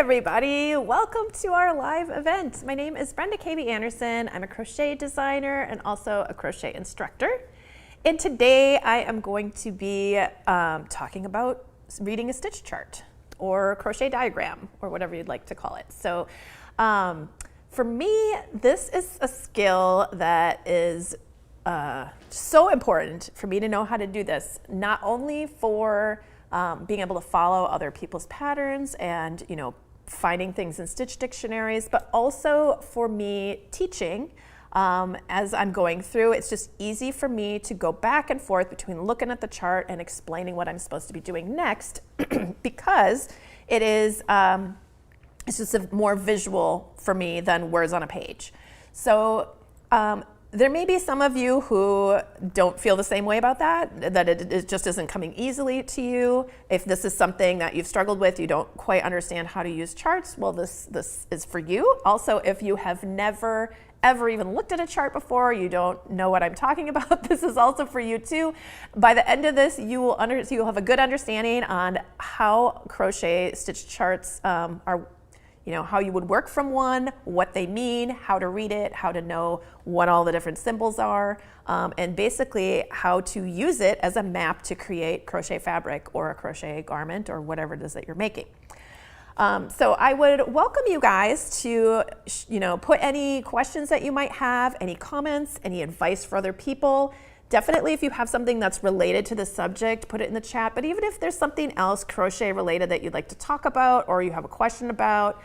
everybody, welcome to our live event. My name is Brenda KB Anderson. I'm a crochet designer and also a crochet instructor. And today I am going to be talking about reading a stitch chart or crochet diagram or whatever you'd like to call it. So for me, this is a skill that is so important for me to know how to do this, not only for being able to follow other people's patterns and, finding things in stitch dictionaries, but also for me teaching as I'm going through. It's just easy for me to go back and forth between looking at the chart and explaining what I'm supposed to be doing next because it is, it's just more visual for me than words on a page. So there may be some of you who don't feel the same way about that it just isn't coming easily to you. If this is something that you've struggled with, you don't quite understand how to use charts, well, this is for you. Also, if you have never ever even looked at a chart before, you don't know what I'm talking about, this is also for you too. By the end of this, you'll have a good understanding on how crochet stitch charts are, how you would work from one, what they mean, how to read it, how to know what all the different symbols are, and basically how to use it as a map to create crochet fabric or a crochet garment or whatever it is that you're making. So I would welcome you guys to, put any questions that you might have, any comments, any advice for other people. Definitely, if you have something that's related to the subject, put it in the chat. But even if there's something else crochet related that you'd like to talk about or you have a question about,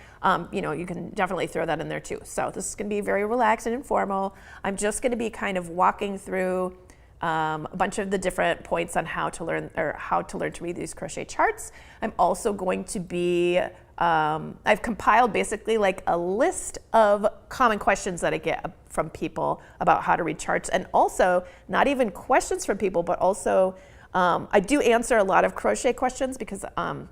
you can definitely throw that in there too. So this is going to be very relaxed and informal. I'm just going to be kind of walking through a bunch of the different points on how to learn to read these crochet charts. I'm also going to be I've compiled basically like a list of common questions that I get from people about how to read charts, and also not even questions from people, but also I do answer a lot of crochet questions because I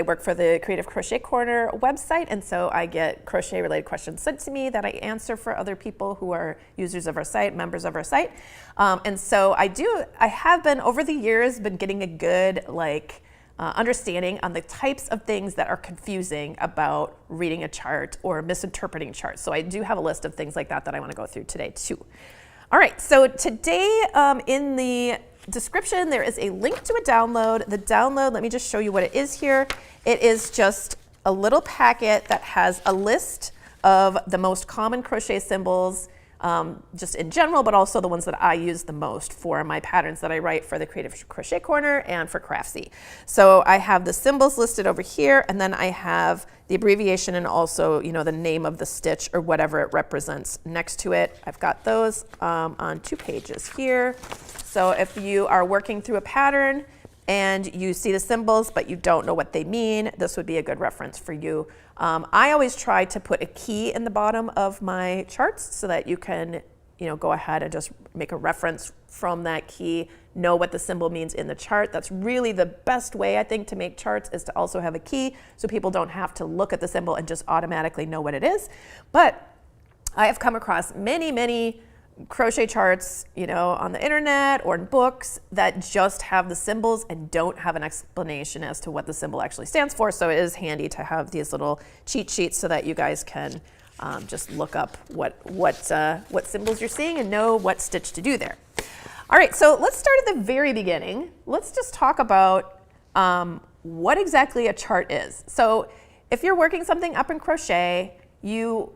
work for the Creative Crochet Corner website, and so I get crochet related questions sent to me that I answer for other people who are users of our site, members of our site. And so I have been over the years been getting a good understanding on the types of things that are confusing about reading a chart or misinterpreting charts. So I do have a list of things like that I want to go through today too. All right, so today in the description there is a link to a download. The download, let me just show you what it is here. It is just a little packet that has a list of the most common crochet symbols just in general, but also the ones that I use the most for my patterns that I write for the Creative Crochet Corner and for Craftsy. So I have the symbols listed over here, and then I have the abbreviation and also, the name of the stitch or whatever it represents next to it. I've got those on 2 pages here. So if you are working through a pattern and you see the symbols but you don't know what they mean, this would be a good reference for you. I always try to put a key in the bottom of my charts so that you can go ahead and just make a reference from that key, know what the symbol means in the chart. That's really the best way, I think, to make charts, is to also have a key so people don't have to look at the symbol and just automatically know what it is. But I have come across many crochet charts, on the internet or in books that just have the symbols and don't have an explanation as to what the symbol actually stands for. So it is handy to have these little cheat sheets so that you guys can just look up what symbols you're seeing and know what stitch to do there. All right, so let's start at the very beginning. Let's just talk about what exactly a chart is. So if you're working something up in crochet, you're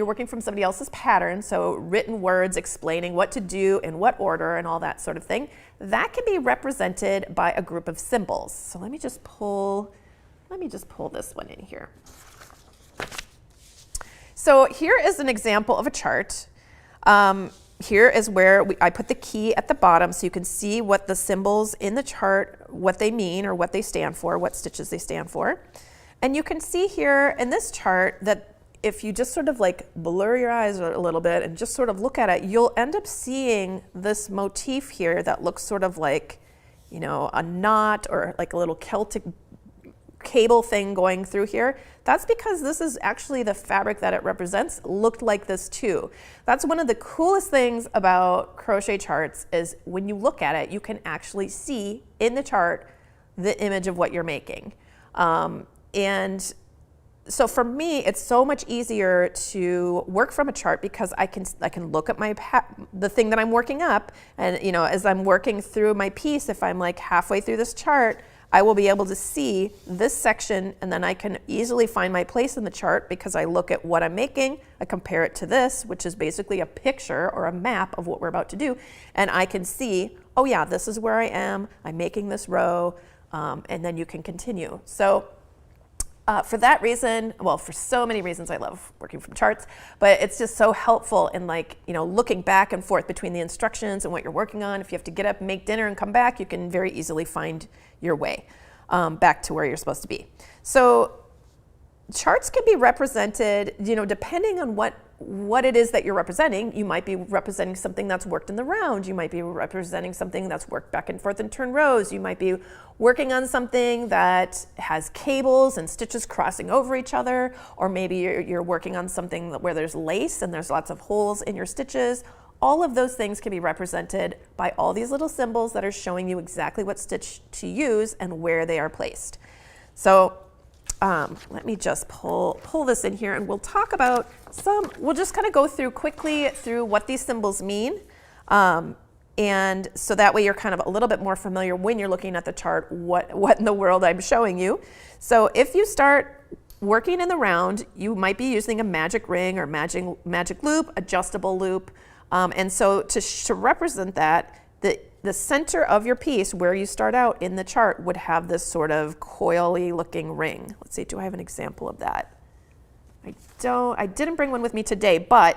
working from somebody else's pattern, so written words explaining what to do in what order and all that sort of thing, that can be represented by a group of symbols. So let me just pull this one in here. So here is an example of a chart. Here is where I put the key at the bottom so you can see what the symbols in the chart, what they mean or what they stand for, what stitches they stand for. And you can see here in this chart that if you just sort of blur your eyes a little bit and just sort of look at it, you'll end up seeing this motif here that looks sort of like, a knot or like a little Celtic cable thing going through here. That's because this is actually the fabric that it represents looked like this too. That's one of the coolest things about crochet charts is when you look at it, you can actually see in the chart the image of what you're making. And so for me, it's so much easier to work from a chart because I can look at the thing that I'm working up, and as I'm working through my piece, if I'm like halfway through this chart, I will be able to see this section, and then I can easily find my place in the chart because I look at what I'm making, I compare it to this, which is basically a picture or a map of what we're about to do, and I can see, oh yeah, this is where I am, I'm making this row, and then you can continue. So for that reason, well, for so many reasons, I love working from charts, but it's just so helpful in looking back and forth between the instructions and what you're working on. If you have to get up, make dinner, and come back, you can very easily find your way back to where you're supposed to be. So charts can be represented, depending on what it is that you're representing. You might be representing something that's worked in the round. You might be representing something that's worked back and forth and turn rows. You might be working on something that has cables and stitches crossing over each other, or maybe you're working on something where there's lace and there's lots of holes in your stitches. All of those things can be represented by all these little symbols that are showing you exactly what stitch to use and where they are placed. So let me just pull this in here, and we'll talk about we'll just kind of go quickly through what these symbols mean. And so that way you're kind of a little bit more familiar when you're looking at the chart, what in the world I'm showing you. So if you start working in the round, you might be using a magic ring or magic loop, adjustable loop. And so to represent that, the center of your piece where you start out in the chart would have this sort of coily looking ring. Let's see, do I have an example of that? I didn't bring one with me today, but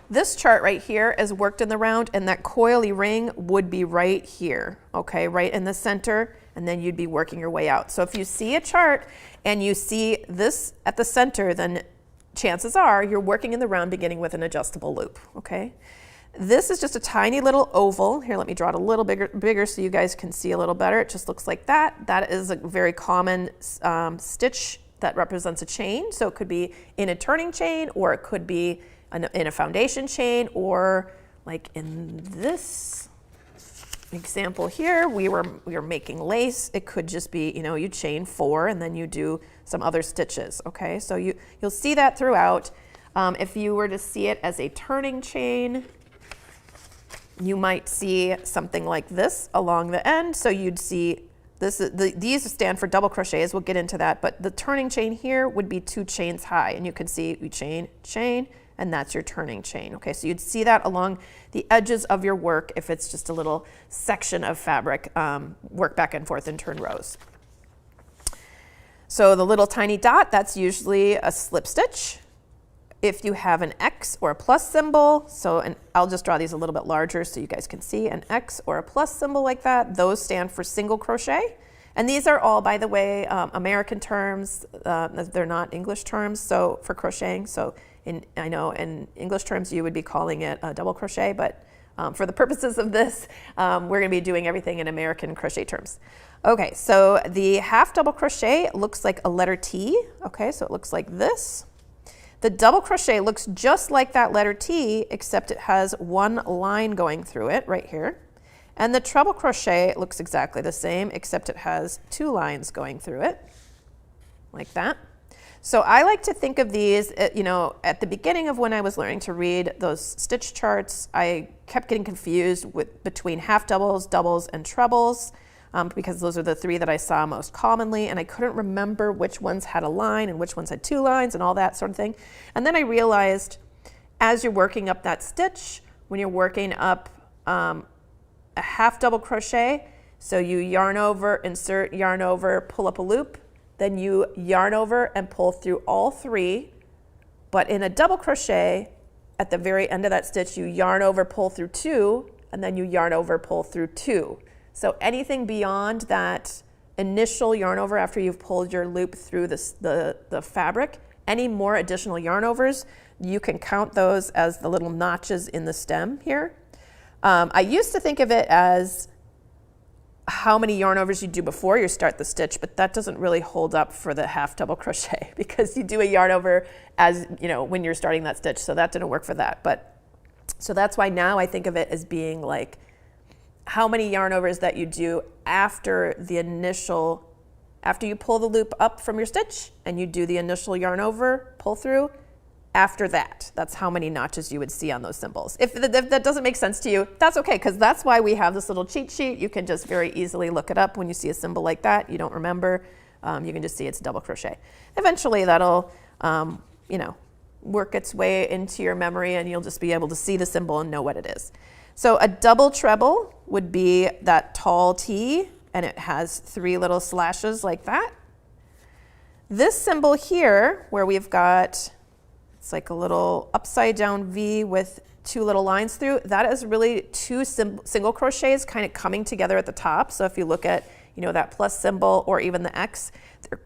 this chart right here is worked in the round, and that coily ring would be right here, okay, right in the center, and then you'd be working your way out. So if you see a chart and you see this at the center, then chances are you're working in the round beginning with an adjustable loop, okay? This is just a tiny little oval. Here, let me draw it a little bigger so you guys can see a little better. It just looks like that. That is a very common stitch that represents a chain. So it could be in a turning chain, or it could be in a foundation chain, or like in this example here, we were making lace. It could just be, you chain 4 and then you do some other stitches, okay? So you'll see that throughout. If you were to see it as a turning chain, you might see something like this along the end. So you'd see these stand for double crochets. We'll get into that, but the turning chain here would be 2 chains high, and you can see you chain, and that's your turning chain. Okay, so you'd see that along the edges of your work if it's just a little section of fabric, work back and forth and turn rows. So the little tiny dot, that's usually a slip stitch. If you have an X or a plus symbol, and I'll just draw these a little bit larger so you guys can see, an X or a plus symbol like that, those stand for single crochet. And these are all, by the way, American terms. They're not English terms so for crocheting. So I know in English terms you would be calling it a double crochet, but for the purposes of this, we're going to be doing everything in American crochet terms. Okay, so the half double crochet looks like a letter T. Okay, so it looks like this. The double crochet looks just like that letter T, except it has 1 line going through it right here. And the treble crochet looks exactly the same, except it has 2 lines going through it, like that. So I like to think of these, at the beginning of when I was learning to read those stitch charts, I kept getting confused between half doubles, doubles, and trebles. Because those are the 3 that I saw most commonly, and I couldn't remember which ones had a line and which ones had 2 lines and all that sort of thing. And then I realized as you're working up that stitch, when you're working up a half double crochet, so you yarn over, insert, yarn over, pull up a loop, then you yarn over and pull through all 3. But in a double crochet, at the very end of that stitch, you yarn over, pull through 2, and then you yarn over, pull through 2. So anything beyond that initial yarn over after you've pulled your loop through the fabric, any more additional yarn overs, you can count those as the little notches in the stem here. I used to think of it as how many yarn overs you do before you start the stitch, but that doesn't really hold up for the half double crochet because you do a yarn over as when you're starting that stitch, so that didn't work for that. But so that's why now I think of it as being like how many yarn overs that you do after the initial after you pull the loop up from your stitch and you do the initial yarn over, pull through, after that, that's how many notches you would see on those symbols. If that doesn't make sense to you, that's okay, because that's why we have this little cheat sheet. You can just very easily look it up when you see a symbol like that. You don't remember, you can just see it's double crochet. Eventually that'll, you know, work its way into your memory and you'll just be able to see the symbol and know what it is. So a double treble would be that tall T, and it has 3 little slashes like that. This symbol here, where we've got, it's like a little upside down V with 2 little lines through, that is really 2 single crochets kind of coming together at the top. So if you look at, you know, that plus symbol or even the X,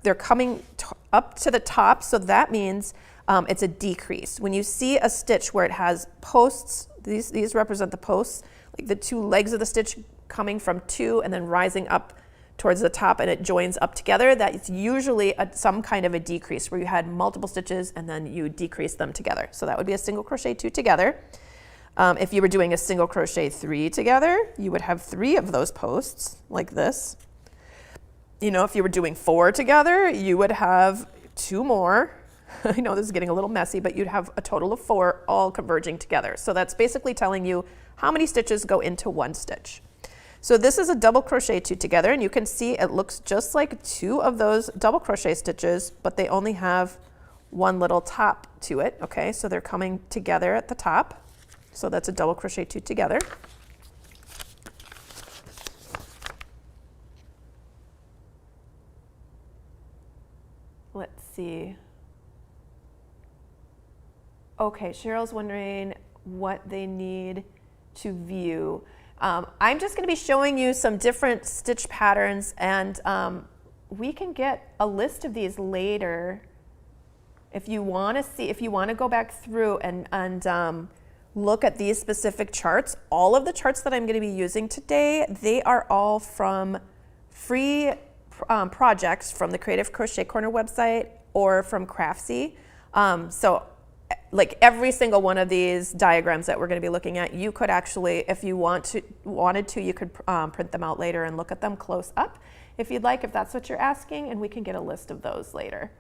they're coming up to the top. So that means it's a decrease. When you see a stitch where it has posts, these represent the posts, like the 2 legs of the stitch coming from 2 and then rising up towards the top and it joins up together, that's usually some kind of a decrease where you had multiple stitches and then you decrease them together. So that would be a single crochet 2 together. If you were doing a single crochet 3 together, you would have 3 of those posts like this. You know, if you were doing 4 together, you would have 2 more. I know this is getting a little messy, but you'd have a total of 4 all converging together. So that's basically telling you how many stitches go into 1 stitch. So this is a double crochet 2 together, and you can see it looks just like 2 of those double crochet stitches, but they only have 1 little top to it. Okay, so they're coming together at the top. So that's a double crochet 2 together. Let's see. Okay, Cheryl's wondering what they need to view. I'm just going to be showing you some different stitch patterns, and we can get a list of these later if you want to see, if you want to go back through and look at these specific charts. All of the charts that I'm going to be using today, they are all from free projects from the Creative Crochet Corner website or from Craftsy. So like every single one of these diagrams that we're going to be looking at, you could actually, if you wanted to, you could print them out later and look at them close up if you'd like, if that's what you're asking, and we can get a list of those later.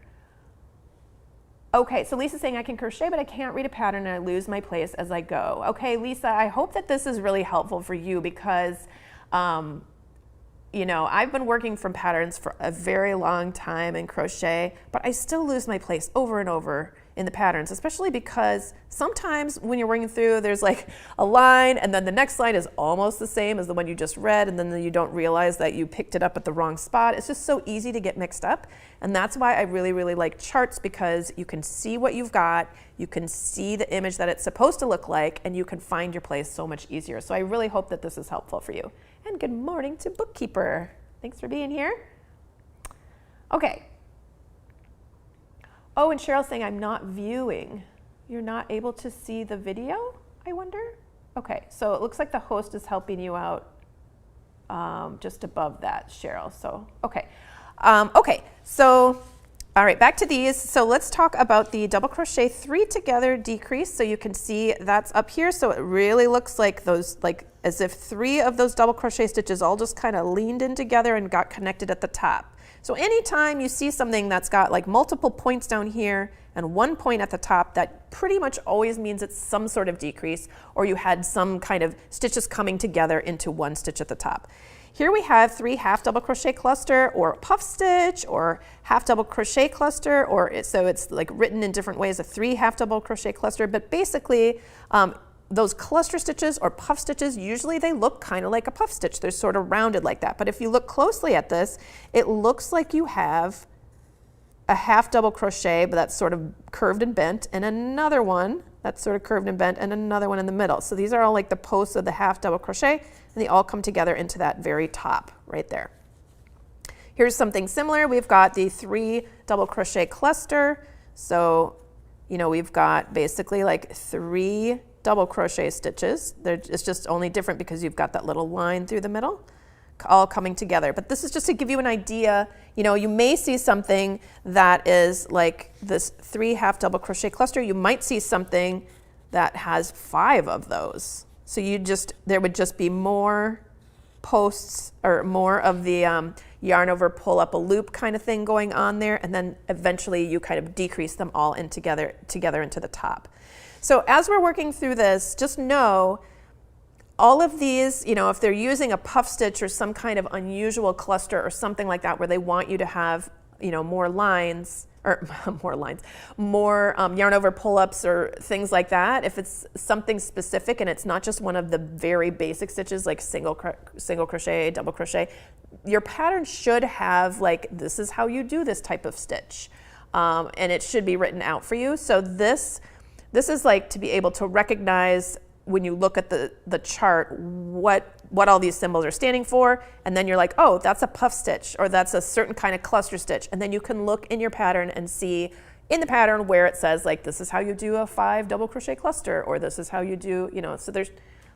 Okay, so Lisa's saying I can crochet, but I can't read a pattern and I lose my place as I go. Okay, Lisa, I hope that this is really helpful for you because, you know, I've been working from patterns for a very long time in crochet, but I still lose my place over and over in the patterns, especially because sometimes when you're working through, there's like a line and then the next line is almost the same as the one you just read, and then you don't realize that you picked it up at the wrong spot. It's just so easy to get mixed up, and that's why I really, really like charts, because you can see what you've got, you can see the image that it's supposed to look like, and you can find your place so much easier. So I really hope that this is helpful for you. And good morning to Bookkeeper. Thanks for being here. Okay. Oh, and Cheryl's saying I'm not viewing. You're not able to see the video, I wonder? Okay, so it looks like the host is helping you out just above that, Cheryl. So, okay. Okay, so, all right, back to these. So let's talk about the double crochet 3 together decrease. So you can see that's up here. So it really looks like those, like as if 3 of those double crochet stitches all just kind of leaned in together and got connected at the top. So anytime you see something that's got like multiple points down here and 1 point at the top, that pretty much always means it's some sort of decrease, or you had some kind of stitches coming together into 1 stitch at the top. Here we have 3 half double crochet cluster, or puff stitch, or half double crochet cluster, or so it's like written in different ways, a 3 half double crochet cluster, but basically those cluster stitches or puff stitches, usually they look kind of like a puff stitch. They're sort of rounded like that. But if you look closely at this, it looks like you have a half double crochet, but that's sort of curved and bent, and another one that's sort of curved and bent, and another one in the middle. So these are all like the posts of the half double crochet, and they all come together into that very top right there. Here's something similar. We've got the 3 double crochet cluster. So, you know, we've got basically like 3 double crochet stitches. It's just only different because you've got that little line through the middle, all coming together. But this is just to give you an idea. You know, you may see something that is like this 3 half double crochet cluster. You might see something that has 5 of those. So there would just be more posts, or more of the, yarn over, pull up a loop kind of thing going on there, and then eventually you kind of decrease them all in together into the top. So as we're working through this, just know all of these, you know, if they're using a puff stitch or some kind of unusual cluster or something like that where they want you to have, you know, more lines, or more yarn over pull-ups or things like that, if it's something specific and it's not just one of the very basic stitches like single crochet, double crochet, your pattern should have like, this is how you do this type of stitch. And it should be written out for you. So this is like to be able to recognize when you look at the chart what all these symbols are standing for, and then you're like, oh, that's a puff stitch, or that's a certain kind of cluster stitch, and then you can look in your pattern and see in the pattern where it says like, this is how you do a 5 double crochet cluster, or this is how you do, you know, so there's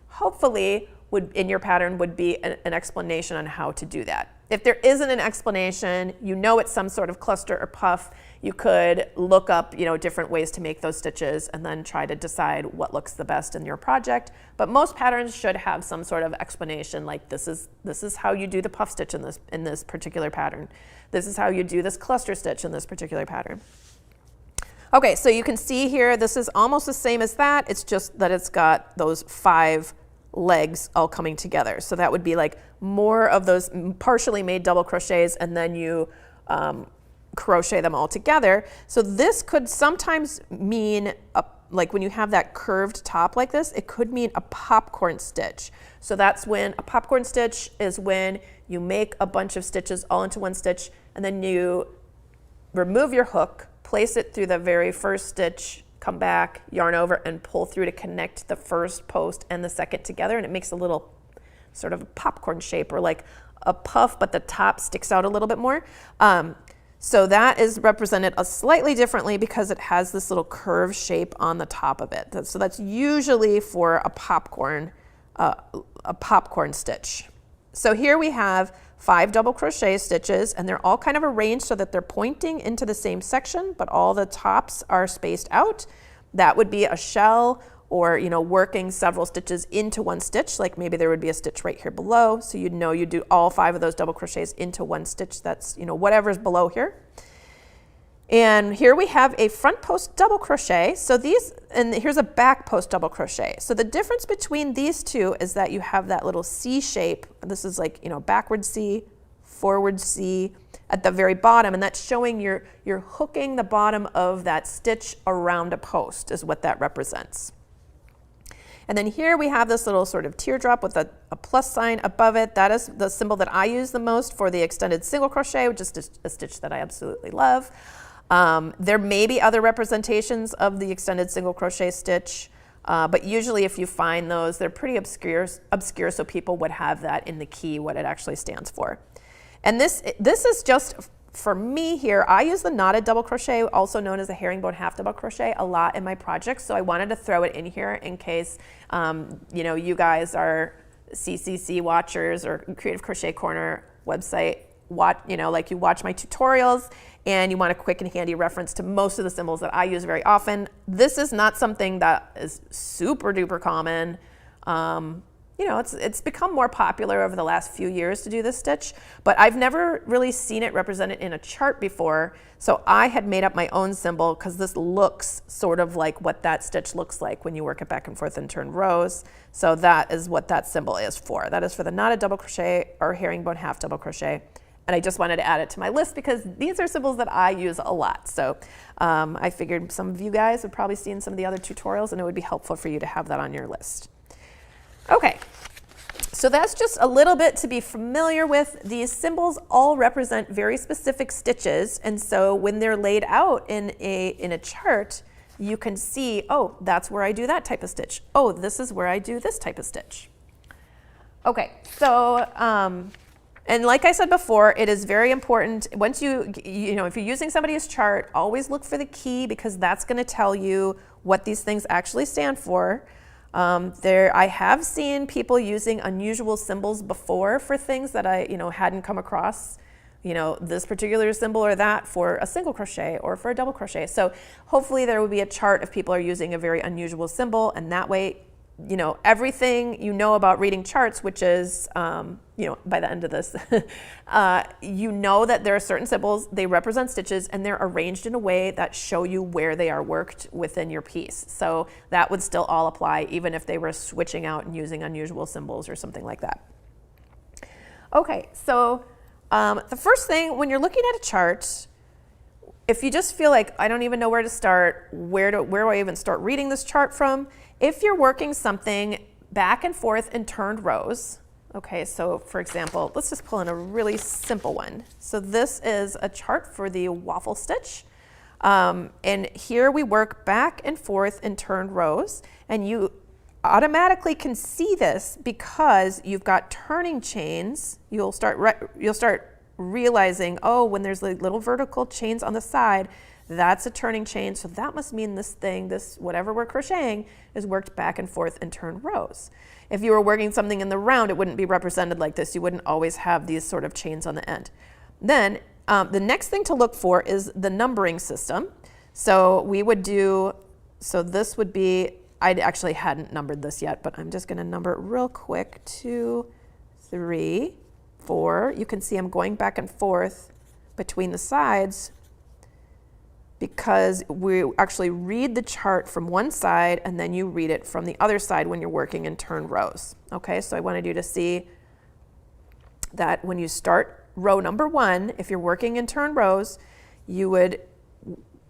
hopefully in your pattern would be an explanation on how to do that. If there isn't an explanation, you know it's some sort of cluster or puff, you could look up, you know, different ways to make those stitches and then try to decide what looks the best in your project. But most patterns should have some sort of explanation, like this is how you do the puff stitch in this particular pattern. This is how you do this cluster stitch in this particular pattern. Okay, so you can see here, this is almost the same as that. It's just that it's got those 5 legs all coming together. So that would be like more of those partially made double crochets, and then you crochet them all together. So this could sometimes mean, like when you have that curved top like this, it could mean a popcorn stitch. So that's when a popcorn stitch is when you make a bunch of stitches all into one stitch, and then you remove your hook, place it through the very first stitch, come back, yarn over, and pull through to connect the first post and the second together, and it makes a little sort of popcorn shape, or like a puff, but the top sticks out a little bit more. So that is represented slightly differently because it has this little curved shape on the top of it. So that's usually for a popcorn stitch. So here we have 5 double crochet stitches, and they're all kind of arranged so that they're pointing into the same section, but all the tops are spaced out. That would be a shell, or, you know, working several stitches into one stitch, like maybe there would be a stitch right here below, so you'd know you do all 5 of those double crochets into one stitch. That's, you know, whatever's below here. And here we have a front post double crochet. So these, and here's a back post double crochet. So the difference between these two is that you have that little C shape. This is like, you know, backward C, forward C at the very bottom, and that's showing you're hooking the bottom of that stitch around a post is what that represents. And then here we have this little sort of teardrop with a plus sign above it. That is the symbol that I use the most for the extended single crochet, which is a stitch that I absolutely love. There may be other representations of the extended single crochet stitch, but usually if you find those, they're pretty obscure, so people would have that in the key, what it actually stands for. And this is just, for me here, I use the knotted double crochet, also known as a herringbone half double crochet, a lot in my projects, so I wanted to throw it in here in case you know, you guys are CCC watchers or Creative Crochet Corner website, you know, like you watch my tutorials and you want a quick and handy reference to most of the symbols that I use very often. This is not something that is super duper common. You know, it's become more popular over the last few years to do this stitch, but I've never really seen it represented in a chart before, so I had made up my own symbol because this looks sort of like what that stitch looks like when you work it back and forth and turn rows. So that is what that symbol is for. That is for the knotted double crochet or herringbone half double crochet. And I just wanted to add it to my list because these are symbols that I use a lot. So I figured some of you guys have probably seen some of the other tutorials, and it would be helpful for you to have that on your list. Okay, so that's just a little bit to be familiar with. These symbols all represent very specific stitches, and so when they're laid out in a chart, you can see, oh, that's where I do that type of stitch. Oh, this is where I do this type of stitch. Okay, so and like I said before, it is very important, once you know, if you're using somebody's chart, always look for the key because that's going to tell you what these things actually stand for. I have seen people using unusual symbols before for things that I, you know, hadn't come across, you know, this particular symbol or that for a single crochet or for a double crochet. So hopefully there will be a chart if people are using a very unusual symbol, and that way everything you know about reading charts, which is, by the end of this, you know that there are certain symbols, they represent stitches, and they're arranged in a way that show you where they are worked within your piece. So that would still all apply, even if they were switching out and using unusual symbols or something like that. Okay, so the first thing when you're looking at a chart, if you just feel like, I don't even know where to start, where do I even start reading this chart from? If you're working something back and forth in turned rows, okay, so for example, let's just pull in a really simple one. So this is a chart for the waffle stitch. And here we work back and forth in turned rows, and you automatically can see this because you've got turning chains. You'll start realizing, oh, when there's like little vertical chains on the side, that's a turning chain. So that must mean this whatever we're crocheting is worked back and forth in turned rows. If you were working something in the round, it wouldn't be represented like this. You wouldn't always have these sort of chains on the end. Then the next thing to look for is the numbering system. So this would be, I actually hadn't numbered this yet, but I'm just going to number it real quick. 2, 3, 4. You can see I'm going back and forth between the sides because we actually read the chart from one side and then you read it from the other side when you're working in turned rows. Okay, so I wanted you to see that when you start row number 1, if you're working in turned rows, you would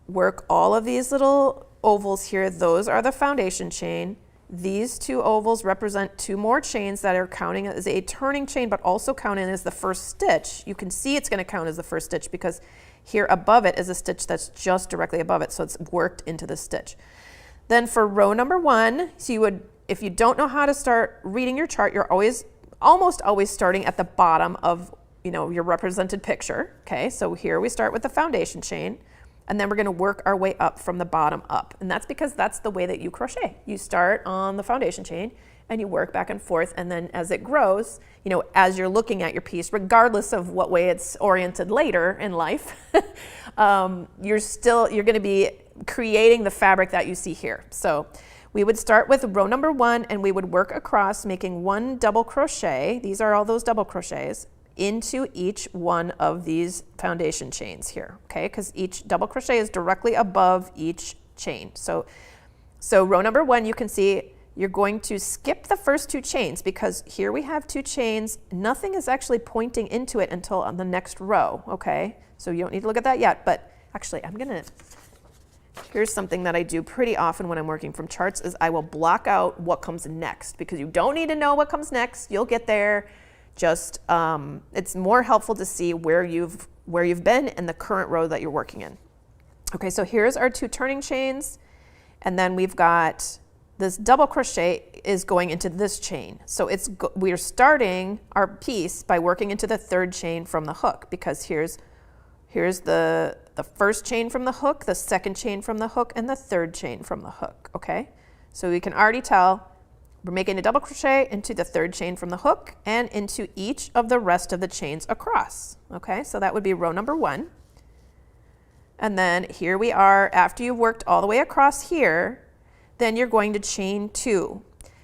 work all of these little ovals here. Those are the foundation chain. These 2 ovals represent 2 more chains that are counting as a turning chain, but also counting as the first stitch. You can see it's going to count as the first stitch because here above it is a stitch that's just directly above it, so it's worked into the stitch. Then for row number 1, so you would, if you don't know how to start reading your chart, you're almost always starting at the bottom of your represented picture. Okay, so here we start with the foundation chain. And then we're going to work our way up from the bottom up. And that's because that's the way that you crochet. You start on the foundation chain and you work back and forth. And then as it grows, as you're looking at your piece, regardless of what way it's oriented later in life, you're going to be creating the fabric that you see here. So we would start with row number 1 and we would work across making 1 double crochet. These are all those double crochets into each one of these foundation chains here, okay? Because each double crochet is directly above each chain. So row number 1, you can see you're going to skip the first 2 chains because here we have 2 chains. Nothing is actually pointing into it until on the next row, okay? So you don't need to look at that yet, but actually here's something that I do pretty often when I'm working from charts is I will block out what comes next because you don't need to know what comes next. You'll get there. Just it's more helpful to see where you've been in the current row that you're working in. Okay, so here's our 2 turning chains, and then we've got this double crochet is going into this chain. So we're starting our piece by working into the 3rd chain from the hook because here's the first chain from the hook, the 2nd chain from the hook, and the 3rd chain from the hook. Okay, so we can already tell. We're making a double crochet into the 3rd chain from the hook and into each of the rest of the chains across. Okay, so that would be row number 1. And then here we are, after you've worked all the way across here, then you're going to chain 2.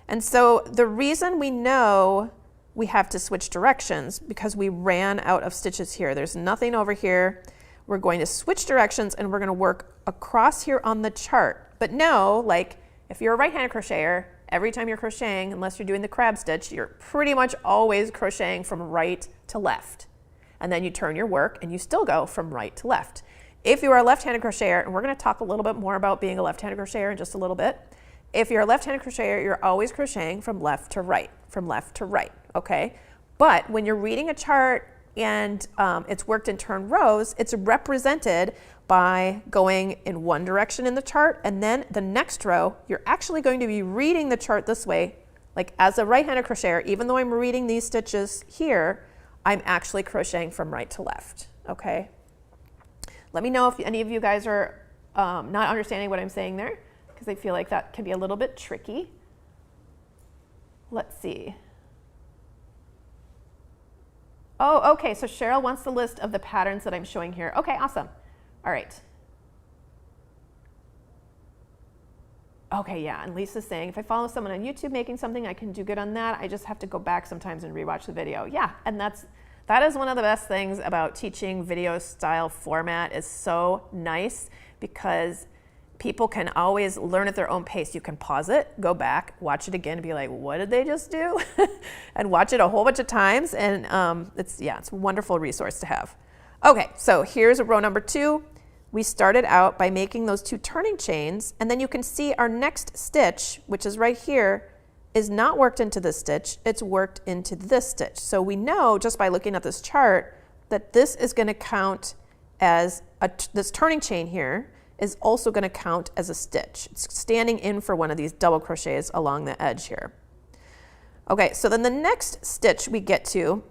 And so the reason we know we have to switch directions because we ran out of stitches here. There's nothing over here. We're going to switch directions and we're going to work across here on the chart. But no, like if you're a right-handed crocheter, every time you're crocheting, unless you're doing the crab stitch, you're pretty much always crocheting from right to left. And then you turn your work and you still go from right to left. If you are a left-handed crocheter, and we're going to talk a little bit more about being a left-handed crocheter in just a little bit. If you're a left-handed crocheter, you're always crocheting from left to right, okay? But when you're reading a chart and it's worked in turned rows, it's represented by going in one direction in the chart, and then the next row, you're actually going to be reading the chart this way. Like as a right-handed crocheter, even though I'm reading these stitches here, I'm actually crocheting from right to left, okay? Let me know if any of you guys are not understanding what I'm saying there, because I feel like that can be a little bit tricky. Let's see. Oh, okay, so Cheryl wants the list of the patterns that I'm showing here. Okay, awesome. All right. Okay, yeah, and Lisa's saying, if I follow someone on YouTube making something, I can do good on that. I just have to go back sometimes and rewatch the video. Yeah, and that is one of the best things about teaching video style format. Is so nice because people can always learn at their own pace. You can pause it, go back, watch it again, and be like, what did they just do? And watch it a whole bunch of times, and it's a wonderful resource to have. Okay, so here's row number 2. We started out by making those 2 turning chains, and then you can see our next stitch, which is right here, is not worked into this stitch, it's worked into this stitch. So we know just by looking at this chart that this is going to count as this turning chain here is also going to count as a stitch. It's standing in for one of these double crochets along the edge here. Okay, so then the next stitch we get to,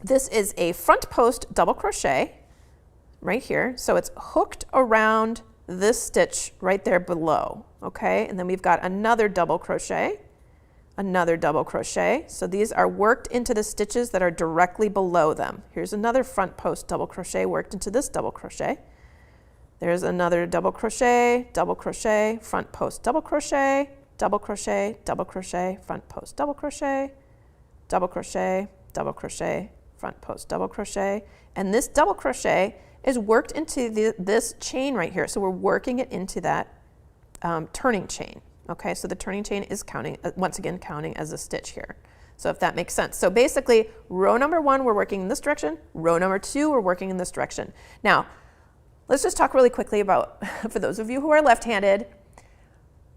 this is a front post double crochet right here. So it's hooked around this stitch right there below, okay? And then we've got another double crochet, another double crochet. So these are worked into the stitches that are directly below them. Here's another front post double crochet worked into this double crochet. There's another double crochet, front post double crochet, double crochet, double crochet, front post double crochet, double crochet, double crochet, front post double crochet. And this double crochet is worked into this chain right here. So we're working it into that turning chain. Okay, so the turning chain is counting, once again, counting as a stitch here. So if that makes sense. So basically, row number 1, we're working in this direction. Row number 2, we're working in this direction. Now, let's just talk really quickly about, for those of you who are left-handed,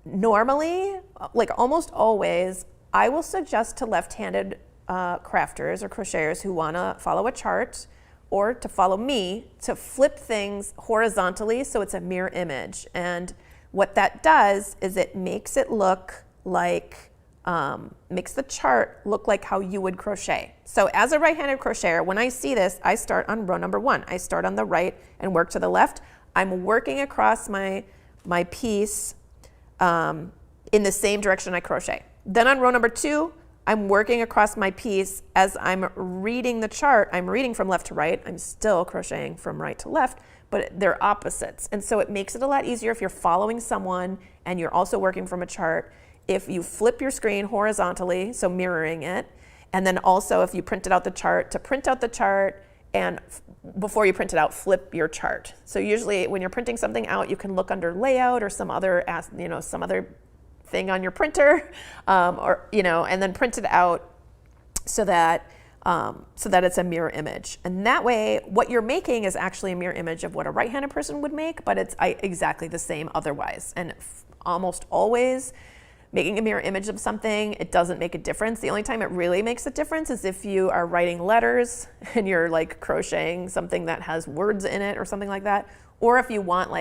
normally, like almost always, I will suggest to left-handed crafters or crocheters who want to follow a chart or to follow me to flip things horizontally so it's a mirror image. And what that does is it makes it look like, makes the chart look like how you would crochet. So as a right-handed crocheter, when I see this, I start on row number 1. I start on the right and work to the left. I'm working across my piece in the same direction I crochet. Then on row number 2, I'm working across my piece. As I'm reading the chart, I'm reading from left to right. I'm still crocheting from right to left, but they're opposites. And so it makes it a lot easier if you're following someone and you're also working from a chart. If you flip your screen horizontally, so mirroring it, and then also if you printed out the chart, to print out the chart, and before you print it out, flip your chart. So usually when you're printing something out, you can look under layout or some other thing on your printer, and then print it out so that it's a mirror image. And that way, what you're making is actually a mirror image of what a right-handed person would make, but it's exactly the same otherwise. And almost always, making a mirror image of something, it doesn't make a difference. The only time it really makes a difference is if you are writing letters and you're like crocheting something that has words in it or something like that, or if you want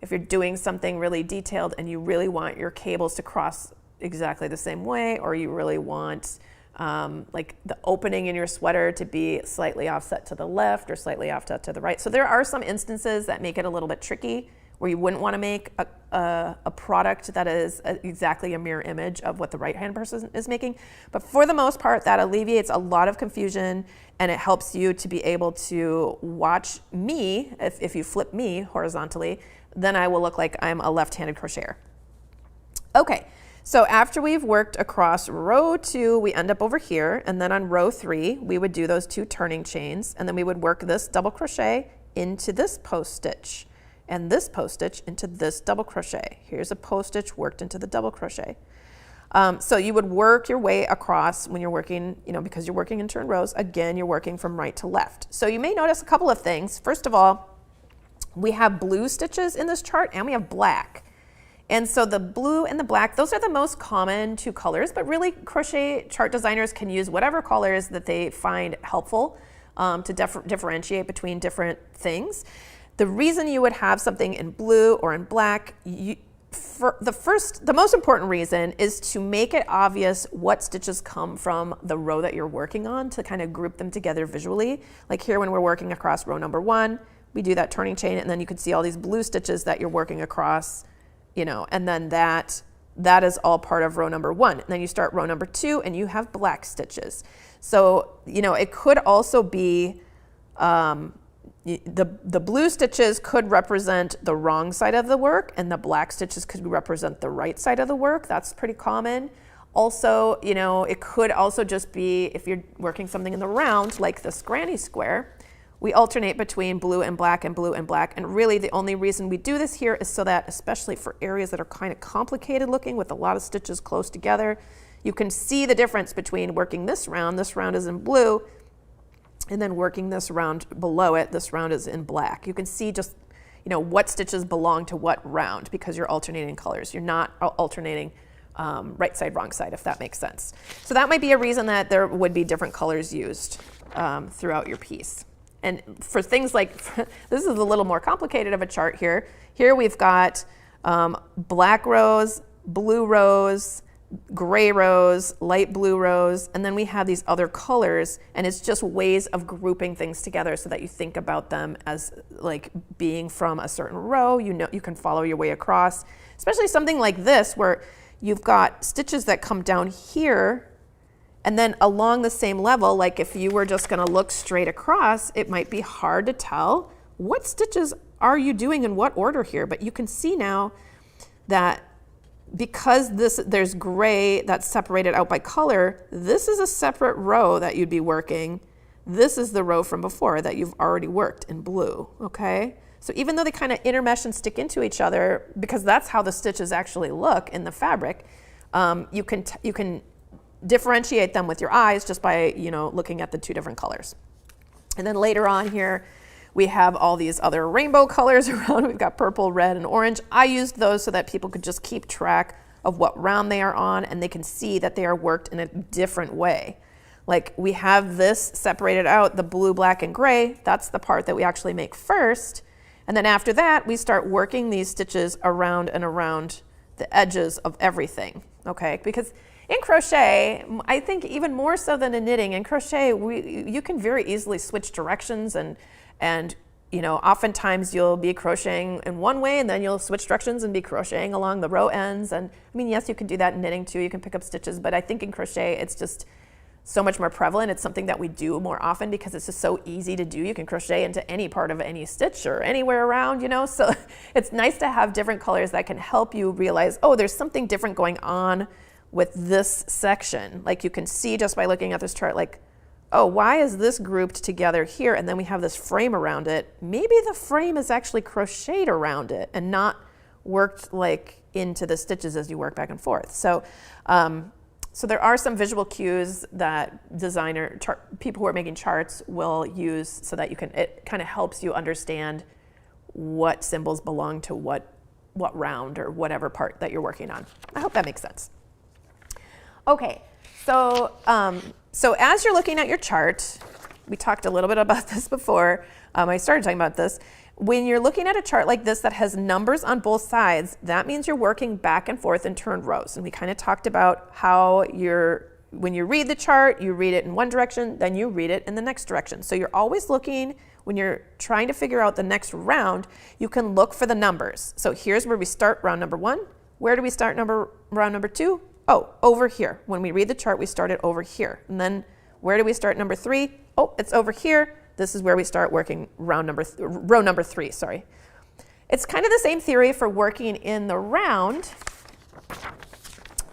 if you're doing something really detailed and you really want your cables to cross exactly the same way, or you really want the opening in your sweater to be slightly offset to the left or slightly offset to the right. So there are some instances that make it a little bit tricky where you wouldn't want to make a product that is exactly a mirror image of what the right-hand person is making. But for the most part, that alleviates a lot of confusion, and it helps you to be able to watch me. If you flip me horizontally, then I will look like I'm a left-handed crocheter. Okay, so after we've worked across row 2, we end up over here, and then on row 3, we would do those 2 turning chains, and then we would work this double crochet into this post stitch, and this post stitch into this double crochet. Here's a post stitch worked into the double crochet. So you would work your way across when you're working, because you're working in turn rows. Again, you're working from right to left. So you may notice a couple of things. First of all, we have blue stitches in this chart and we have black. And so the blue and the black, those are the most common 2 colors, but really crochet chart designers can use whatever colors that they find helpful to differentiate between different things. The reason you would have something in blue or in black, the most important reason is to make it obvious what stitches come from the row that you're working on, to kind of group them together visually. Like here when we're working across row number 1, we do that turning chain, and then you can see all these blue stitches that you're working across, and then that is all part of row number 1. And then you start row number 2 and you have black stitches. So, it could also be the blue stitches could represent the wrong side of the work, and the black stitches could represent the right side of the work. That's pretty common. Also, you know, it could also just be if you're working something in the round, like this granny square, we alternate between blue and black and blue and black. And really the only reason we do this here is so that, especially for areas that are kind of complicated looking with a lot of stitches close together, you can see the difference between working this round is in blue, and then working this round below it, this round is in black. You can see just, you know, what stitches belong to what round because you're alternating colors. You're not alternating right side, wrong side, if that makes sense. So that might be a reason that there would be different colors used throughout your piece. And for things like, this is a little more complicated of a chart here. Here we've got black rows, blue rows, gray rows, light blue rows, and then we have these other colors, and it's just ways of grouping things together so that you think about them as like being from a certain row. You know, you can follow your way across, especially something like this where you've got stitches that come down here and then along the same level. Like if you were just going to look straight across, it might be hard to tell what stitches are you doing in what order here, but you can see now that because there's gray that's separated out by color, this is a separate row that you'd be working. This is the row from before that you've already worked in blue, okay? So even though they kind of intermesh and stick into each other, because that's how the stitches actually look in the fabric, you can differentiate them with your eyes just by, you know, looking at the two different colors. And then later on here, we have all these other rainbow colors around. We've got purple, red, and orange. I used those so that people could just keep track of what round they are on, and they can see that they are worked in a different way. Like we have this separated out, the blue, black, and gray. That's the part that we actually make first. And then after that, we start working these stitches around and around the edges of everything, okay? Because in crochet, I think even more so than in knitting, in crochet, you can very easily switch directions and you know, oftentimes you'll be crocheting in one way and then you'll switch directions and be crocheting along the row ends. And I mean, yes, you can do that in knitting too. You can pick up stitches, but I think in crochet, it's just so much more prevalent. It's something that we do more often because it's just so easy to do. You can crochet into any part of any stitch or anywhere around, you know, so it's nice to have different colors that can help you realize, oh, there's something different going on with this section. Like you can see just by looking at this chart, like, oh, why is this grouped together here? And then we have this frame around it. Maybe the frame is actually crocheted around it and not worked like into the stitches as you work back and forth. So, so there are some visual cues that people who are making charts will use so that it kind of helps you understand what symbols belong to what round or whatever part that you're working on. I hope that makes sense. Okay, so as you're looking at your chart, we talked a little bit about this before. I started talking about this. When you're looking at a chart like this that has numbers on both sides, that means you're working back and forth in turned rows. And we kind of talked about how when you read the chart, you read it in one direction, then you read it in the next direction. So you're always looking, when you're trying to figure out the next round, you can look for the numbers. So here's where we start round number 1. Where do we start round number 2? Oh, over here. When we read the chart, we start it over here. And then where do we start number 3? Oh, it's over here. This is where we start working row number 3, sorry. It's kind of the same theory for working in the round.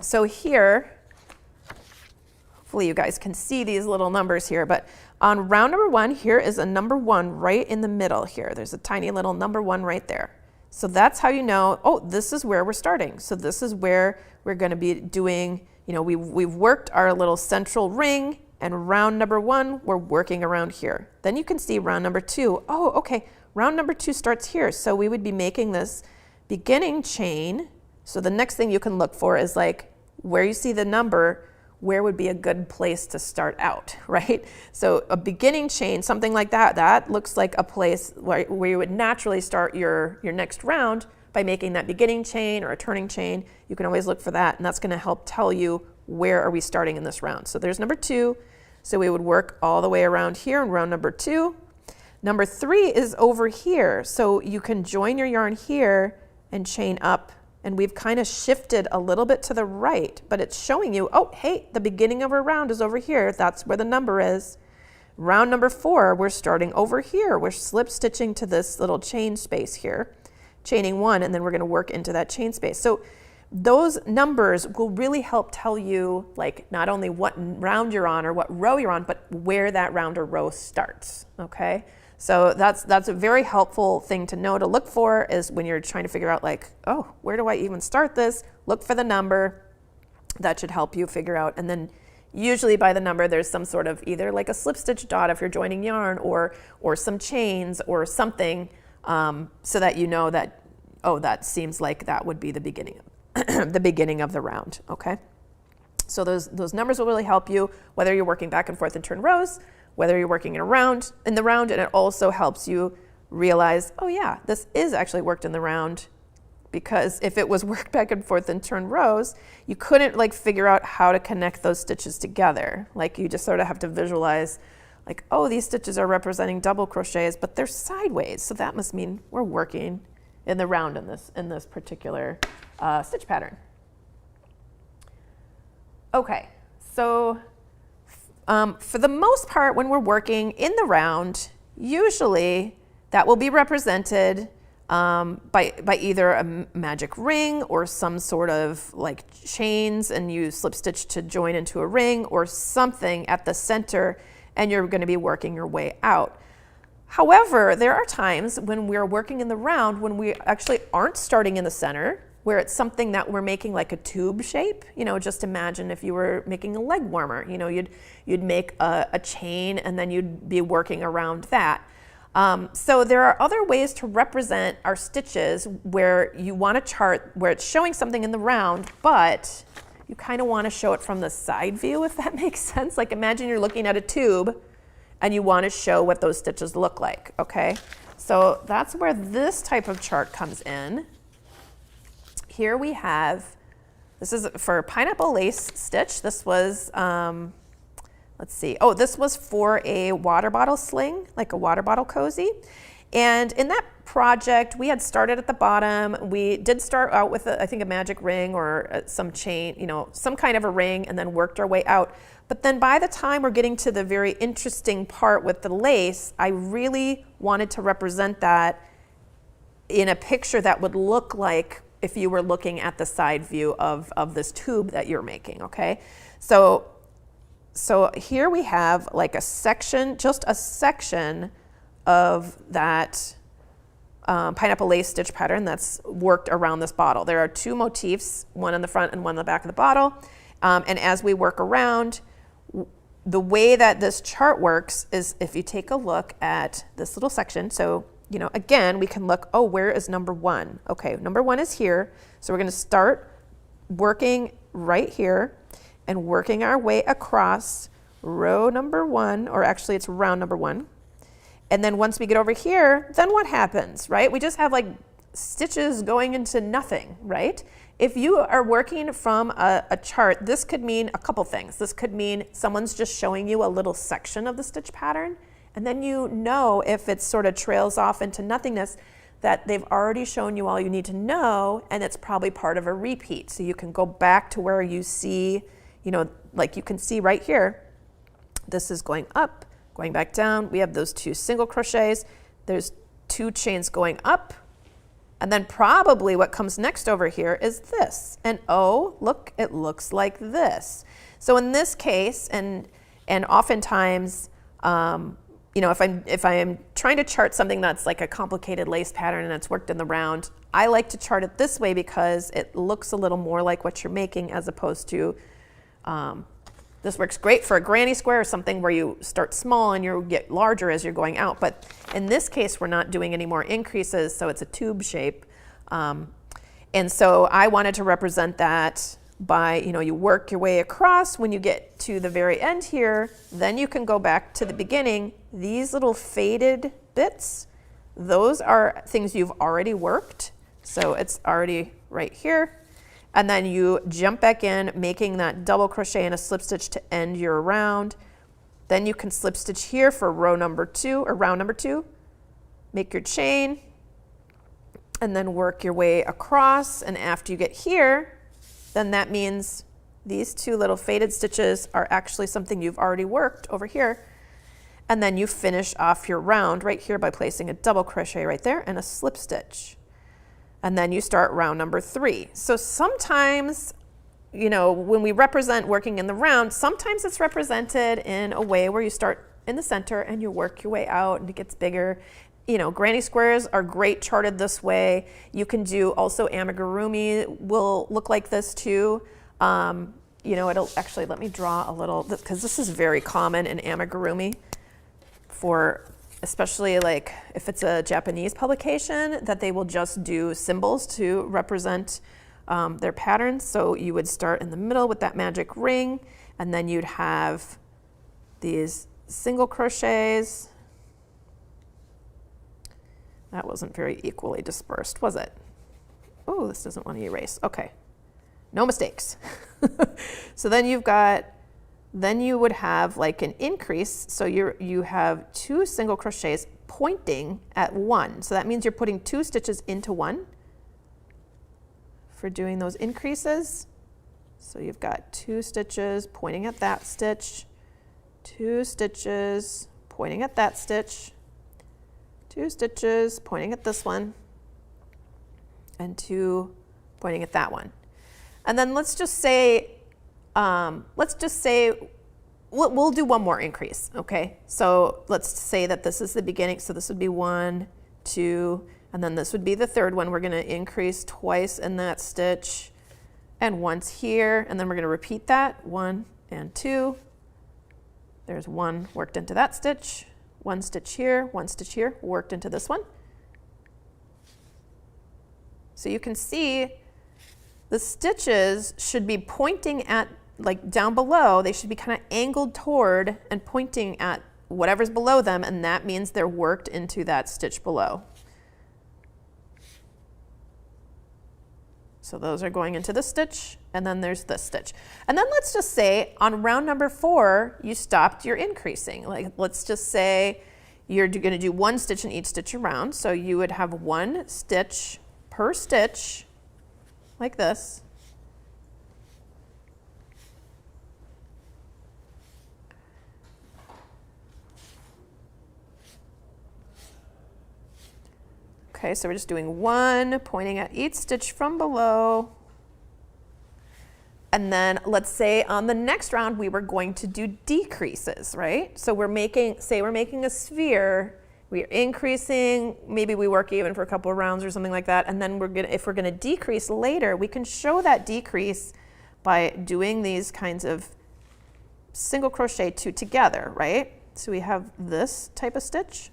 So here, hopefully you guys can see these little numbers here, but on round number 1, here is a number 1 right in the middle here. There's a tiny little number 1 right there. So that's how you know, oh, this is where we're starting. So this is where we're going to be doing, you know, we've worked our little central ring, and round number 1, we're working around here. Then you can see round number 2. Oh, okay, round number 2 starts here. So we would be making this beginning chain. So the next thing you can look for is like where you see the number, where would be a good place to start out, right? So a beginning chain, something like that, that looks like a place where you would naturally start your next round by making that beginning chain or a turning chain. You can always look for that, and that's going to help tell you where are we starting in this round. So there's number 2. So we would work all the way around here in round number 2. Number 3 is over here. So you can join your yarn here and chain up. And we've kind of shifted a little bit to the right, but it's showing you, oh, hey, the beginning of our round is over here. That's where the number is. round number 4, we're starting over here. We're slip stitching to this little chain space here, chaining 1, and then we're going to work into that chain space. So those numbers will really help tell you like not only what round you're on or what row you're on, but where that round or row starts, okay? So that's a very helpful thing to know to look for is when you're trying to figure out like, oh, where do I even start this? Look for the number. That should help you figure out. And then usually by the number, there's some sort of either like a slip stitch dot if you're joining yarn or some chains or something so that you know that, oh, that seems like that would be the beginning the beginning of the round, okay? So those numbers will really help you, whether you're working back and forth in turn rows, whether you're working in the round, and it also helps you realize, oh yeah, this is actually worked in the round, because if it was worked back and forth in turn rows, you couldn't like figure out how to connect those stitches together. Like you just sort of have to visualize like, oh, these stitches are representing double crochets, but they're sideways, so that must mean we're working in the round in this particular stitch pattern. Okay, so for the most part, when we're working in the round, usually that will be represented by either a magic ring or some sort of like chains, and you slip stitch to join into a ring or something at the center, and you're going to be working your way out. However, there are times when we're working in the round when we actually aren't starting in the center, where it's something that we're making like a tube shape. You know, just imagine if you were making a leg warmer, you know, you'd make a chain and then you'd be working around that. So there are other ways to represent our stitches where you want a chart where it's showing something in the round, but you kind of want to show it from the side view, if that makes sense. Like imagine you're looking at a tube and you want to show what those stitches look like, okay? So that's where this type of chart comes in. Here we have, this is for pineapple lace stitch. This was, let's see, oh, this was for a water bottle sling, like a water bottle cozy. And in that project, we had started at the bottom. We did start out with, I think, a magic ring or some chain, you know, some kind of a ring, and then worked our way out. But then by the time we're getting to the very interesting part with the lace, I really wanted to represent that in a picture that would look like if you were looking at the side view of this tube that you're making, okay? So here we have like a section, just a section of that pineapple lace stitch pattern that's worked around this bottle. There are 2 motifs, one in the front and one in the back of the bottle. And as we work around, the way that this chart works is if you take a look at this little section, so you know, again, we can look, oh, where is number 1? Okay, number 1 is here. So we're going to start working right here and working our way across row number 1, or actually it's round number 1. And then once we get over here, then what happens, right? We just have like stitches going into nothing, right? If you are working from a chart, this could mean a couple things. This could mean someone's just showing you a little section of the stitch pattern, and then you know if it sort of trails off into nothingness that they've already shown you all you need to know, and it's probably part of a repeat. So you can go back to where you see, you know, like you can see right here, this is going up, going back down. We have those 2 single crochets. There's 2 chains going up. And then probably what comes next over here is this. And oh, look, it looks like this. So in this case, and oftentimes, you know, if I am trying to chart something that's like a complicated lace pattern and it's worked in the round, I like to chart it this way because it looks a little more like what you're making, as opposed to, this works great for a granny square or something where you start small and you get larger as you're going out. But in this case, we're not doing any more increases, so it's a tube shape. And so I wanted to represent that by, you know, you work your way across. When you get to the very end here, then you can go back to the beginning. These little faded bits, those are things you've already worked. So it's already right here. And then you jump back in, making that double crochet and a slip stitch to end your round. Then you can slip stitch here for row number 2 or round number 2. Make your chain and then work your way across. And after you get here, then that means these 2 little faded stitches are actually something you've already worked over here. And then you finish off your round right here by placing a double crochet right there and a slip stitch. And then you start round number 3. So sometimes, you know, when we represent working in the round, sometimes it's represented in a way where you start in the center and you work your way out and it gets bigger. You know, granny squares are great charted this way. You can do also amigurumi will look like this too. You know, it'll actually, let me draw a little, because this is very common in amigurumi for, especially like if it's a Japanese publication, that they will just do symbols to represent their patterns. So you would start in the middle with that magic ring, and then you'd have these single crochets. That wasn't very equally dispersed, was it? Oh, this doesn't want to erase. Okay, no mistakes. So then you've got, then you would have like an increase. So you have 2 single crochets pointing at 1. So that means you're putting 2 stitches into 1 for doing those increases. So you've got 2 stitches pointing at that stitch, 2 stitches pointing at that stitch, 2 stitches pointing at this one, and 2 pointing at that one. And then let's just say we'll do one more increase, okay? So let's say that this is the beginning. So this would be 1, 2, and then this would be the third one. We're gonna increase twice in that stitch and once here, and then we're gonna repeat that, 1 and 2. There's 1 worked into that stitch, 1 stitch here, 1 stitch here, worked into this one. So you can see the stitches should be pointing at, like down below, they should be kind of angled toward and pointing at whatever's below them, and that means they're worked into that stitch below. So those are going into this stitch, and then there's this stitch. And then let's just say on round number 4, you stopped your increasing. Like, let's just say you're gonna do 1 stitch in each stitch around. So you would have 1 stitch per stitch, like this. Okay, so we're just doing 1, pointing at each stitch from below. And then let's say on the next round, we were going to do decreases, right? So we're making, say we're making a sphere, we're increasing, maybe we work even for a couple of rounds or something like that. And then if we're gonna decrease later, we can show that decrease by doing these kinds of single crochet 2 together, right? So we have this type of stitch.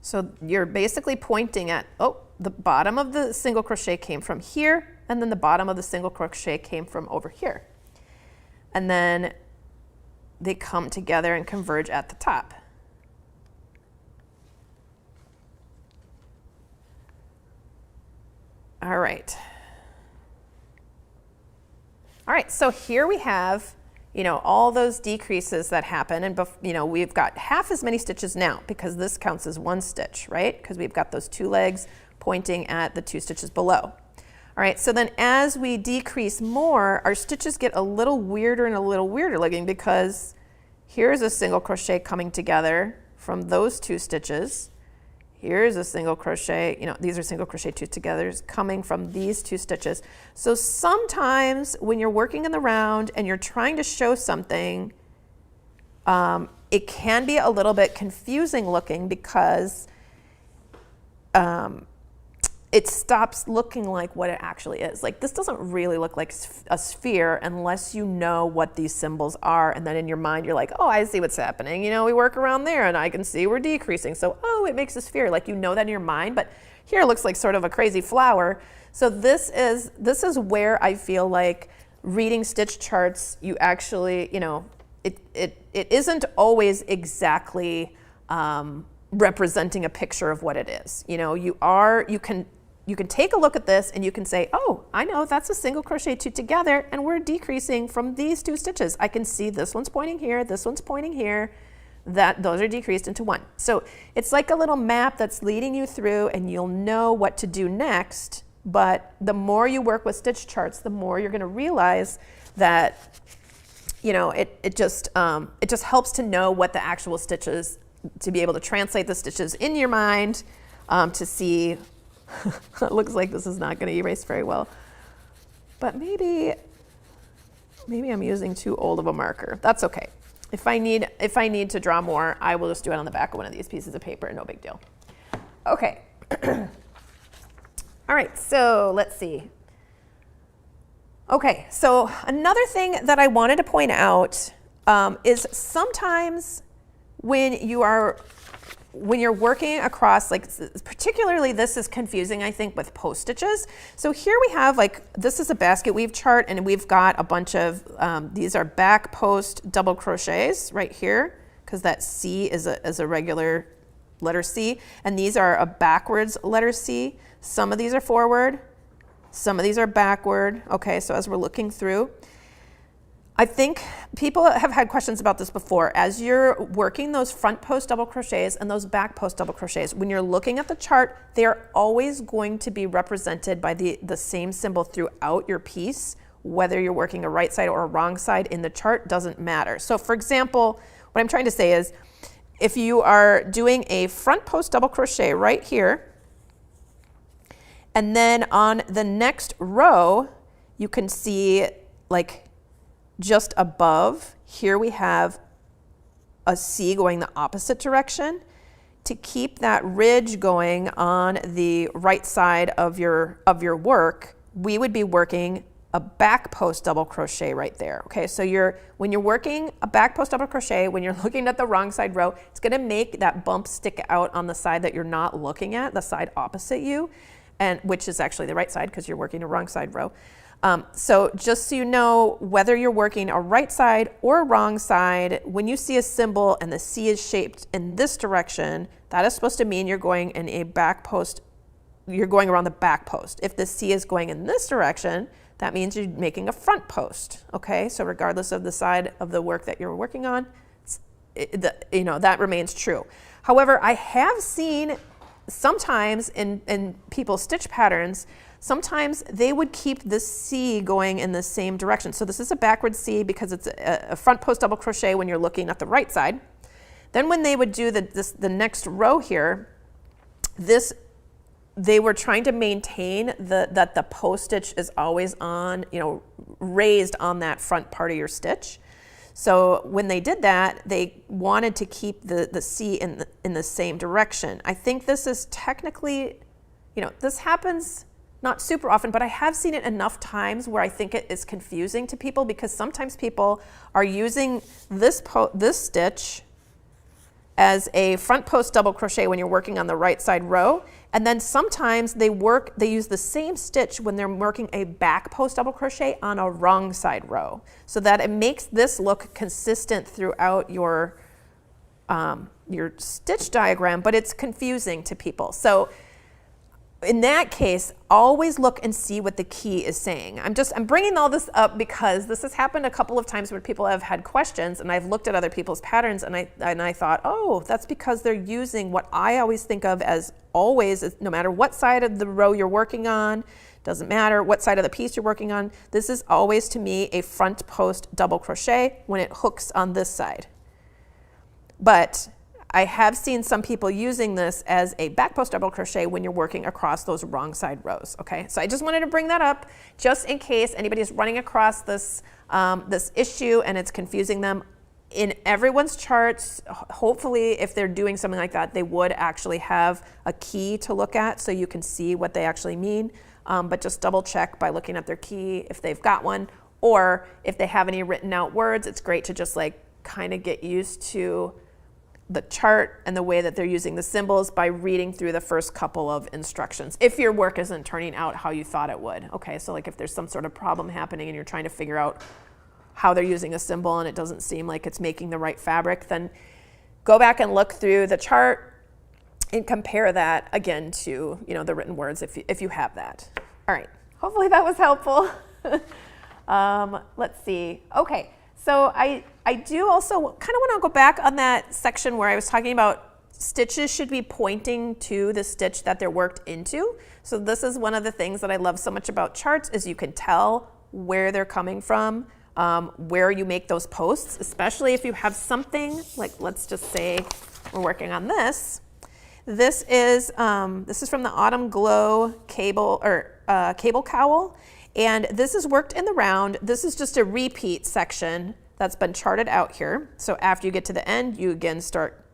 So you're basically pointing at, oh, the bottom of the single crochet came from here, and then the bottom of the single crochet came from over here. And then they come together and converge at the top. All right. All right, so here we have, you know, all those decreases that happen, and you know, we've got half as many stitches now because this counts as 1 stitch, right? Because we've got those 2 legs pointing at the 2 stitches below. All right, so then as we decrease more, our stitches get a little weirder and a little weirder looking, because here's a single crochet coming together from those 2 stitches. Here's a single crochet, you know, these are single crochet 2 together coming from these 2 stitches. So sometimes when you're working in the round and you're trying to show something, it can be a little bit confusing looking, because it stops looking like what it actually is. Like, this doesn't really look like a sphere unless you know what these symbols are, and then in your mind you're like, oh, I see what's happening. You know, we work around there and I can see we're decreasing. So, oh, it makes a sphere. Like, you know that in your mind, but here it looks like sort of a crazy flower. So this is where I feel like reading stitch charts, you actually, you know, it isn't always exactly representing a picture of what it is. You know, you can take a look at this and you can say, oh, I know that's a single crochet 2 together, and we're decreasing from these 2 stitches. I can see this one's pointing here, this one's pointing here, that those are decreased into 1. So it's like a little map that's leading you through, and you'll know what to do next but the more you work with stitch charts, the more you're going to realize that, you know, it just helps to know what the actual stitches, to be able to translate the stitches in your mind, to see. It looks like this is not going to erase very well, but maybe I'm using too old of a marker. That's okay. If I need to draw more, I will just do it on the back of one of these pieces of paper. No big deal. Okay. All right, so let's see. Okay, so another thing that I wanted to point out is sometimes when you're working across, like particularly this is confusing, I think, with post stitches. So here we have, like, this is a basket weave chart, and we've got a bunch of, these are back post double crochets right here, because that C is a regular letter C, and these are a backwards letter C. Some of these are forward, some of these are backward. Okay, so as we're looking through, I think people have had questions about this before. As you're working those front post double crochets and those back post double crochets, when you're looking at the chart, they're always going to be represented by the same symbol throughout your piece. Whether you're working a right side or a wrong side in the chart doesn't matter. So for example, what I'm trying to say is, if you are doing a front post double crochet right here, and then on the next row, you can see, like, just above here we have a C going the opposite direction. To keep that ridge going on the right side of your work, we would be working a back post double crochet right there. Okay, so when you're working a back post double crochet, when you're looking at the wrong side row, it's going to make that bump stick out on the side that you're not looking at, the side opposite you, and which is actually the right side because you're working a wrong side row. So just so you know, whether you're working a right side or a wrong side, when you see a symbol and the C is shaped in this direction, that is supposed to mean you're going in a back post, you're going around the back post. If the C is going in this direction, that means you're making a front post. Okay, so regardless of the side of the work that you're working on, that remains true. However, I have seen sometimes in people's stitch patterns, sometimes they would keep the C going in the same direction. So this is a backward C because it's a front post double crochet when you're looking at the right side. Then when they would do the next row here, they were trying to maintain that the post stitch is always on, raised on that front part of your stitch. So when they did that, they wanted to keep the C in the same direction. I think this is technically, this happens not super often, but I have seen it enough times where I think it is confusing to people, because sometimes people are using this stitch as a front post double crochet when you're working on the right side row, and then sometimes they use the same stitch when they're working a back post double crochet on a wrong side row, so that it makes this look consistent throughout your stitch diagram, but it's confusing to people. So in that case, always look and see what the key is saying. I'm bringing all this up because this has happened a couple of times where people have had questions, and I've looked at other people's patterns, and I thought, oh, that's because they're using what I always think of as always, no matter what side of the row you're working on, doesn't matter what side of the piece you're working on, this is always to me a front post double crochet when it hooks on this side. But I have seen some people using this as a back post double crochet when you're working across those wrong side rows. Okay, so I just wanted to bring that up just in case anybody is running across this issue and it's confusing them. In everyone's charts, hopefully if they're doing something like that, they would actually have a key to look at so you can see what they actually mean. But just double check by looking at their key if they've got one, or if they have any written out words. It's great to just kind of get used to the chart and the way that they're using the symbols by reading through the first couple of instructions, if your work isn't turning out how you thought it would. Okay, so if there's some sort of problem happening and you're trying to figure out how they're using a symbol and it doesn't seem like it's making the right fabric, then go back and look through the chart and compare that again to the written words if you have that. All right, hopefully that was helpful. Let's see. Okay, so I do also kind of want to go back on that section where I was talking about stitches should be pointing to the stitch that they're worked into. So this is one of the things that I love so much about charts is you can tell where they're coming from, where you make those posts, especially if you have something like, let's just say we're working on this. This is from the Autumn Glow cable cable cowl, and this is worked in the round. This is just a repeat section that's been charted out here. So after you get to the end, you again start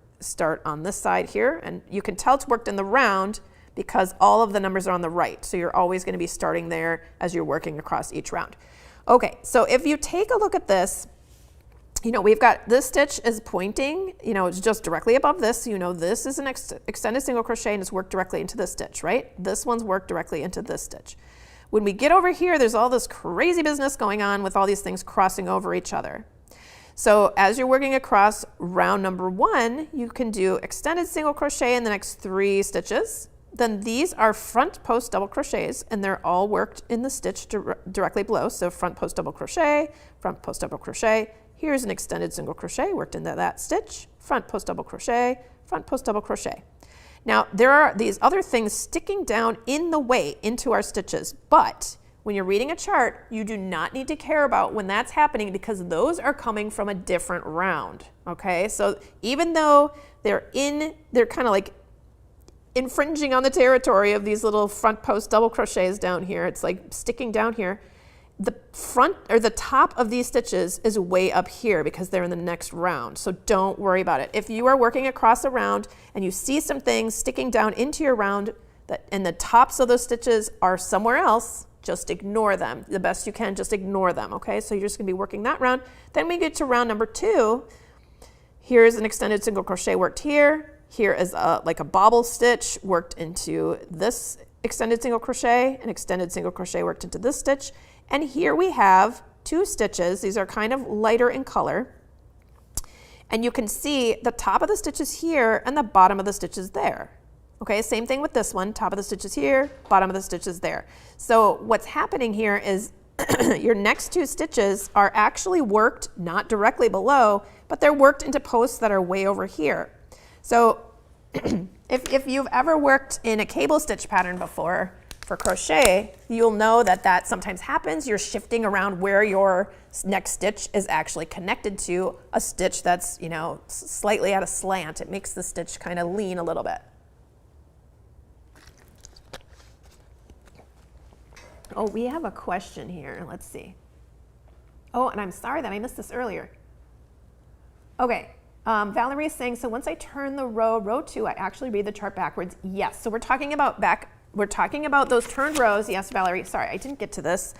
on this side here, and you can tell it's worked in the round because all of the numbers are on the right. So you're always going to be starting there as you're working across each round. Okay, so if you take a look at this, you know, we've got this stitch is pointing, you know, it's just directly above this. So you know this is an extended single crochet and it's worked directly into this stitch, right? This one's worked directly into this stitch. When we get over here, there's all this crazy business going on with all these things crossing over each other. So as you're working across round number 1, you can do extended single crochet in the next 3 stitches. Then these are front post double crochets, and they're all worked in the stitch directly below. So front post double crochet, front post double crochet. Here's an extended single crochet worked into that stitch, front post double crochet, front post double crochet. Now there are these other things sticking down in the way into our stitches, but when you're reading a chart, you do not need to care about when that's happening because those are coming from a different round, okay? So even though they're kind of like infringing on the territory of these little front post double crochets down here, it's like sticking down here, the front or the top of these stitches is way up here because they're in the next round. So don't worry about it. If you are working across a round and you see some things sticking down into your round and the tops of those stitches are somewhere else, just ignore them. The best you can, just ignore them, okay? So you're just gonna be working that round. Then we get to round number 2. Here's an extended single crochet worked here. Here is like a bobble stitch worked into this extended single crochet, an extended single crochet worked into this stitch. And here we have 2 stitches. These are kind of lighter in color. And you can see the top of the stitches here and the bottom of the stitches there. Okay, same thing with this one, top of the stitches here, bottom of the stitches there. So what's happening here is your next 2 stitches are actually worked not directly below, but they're worked into posts that are way over here. So if you've ever worked in a cable stitch pattern before for crochet, you'll know that that sometimes happens. You're shifting around where your next stitch is actually connected to a stitch that's, you know, slightly at a slant. It makes the stitch kind of lean a little bit. Oh, we have a question here. Let's see. Oh, and I'm sorry that I missed this earlier. Okay, Valerie is saying, so once I turn the row 2, I actually read the chart backwards. Yes, so we're talking about those turned rows. Yes, Valerie, sorry, I didn't get to this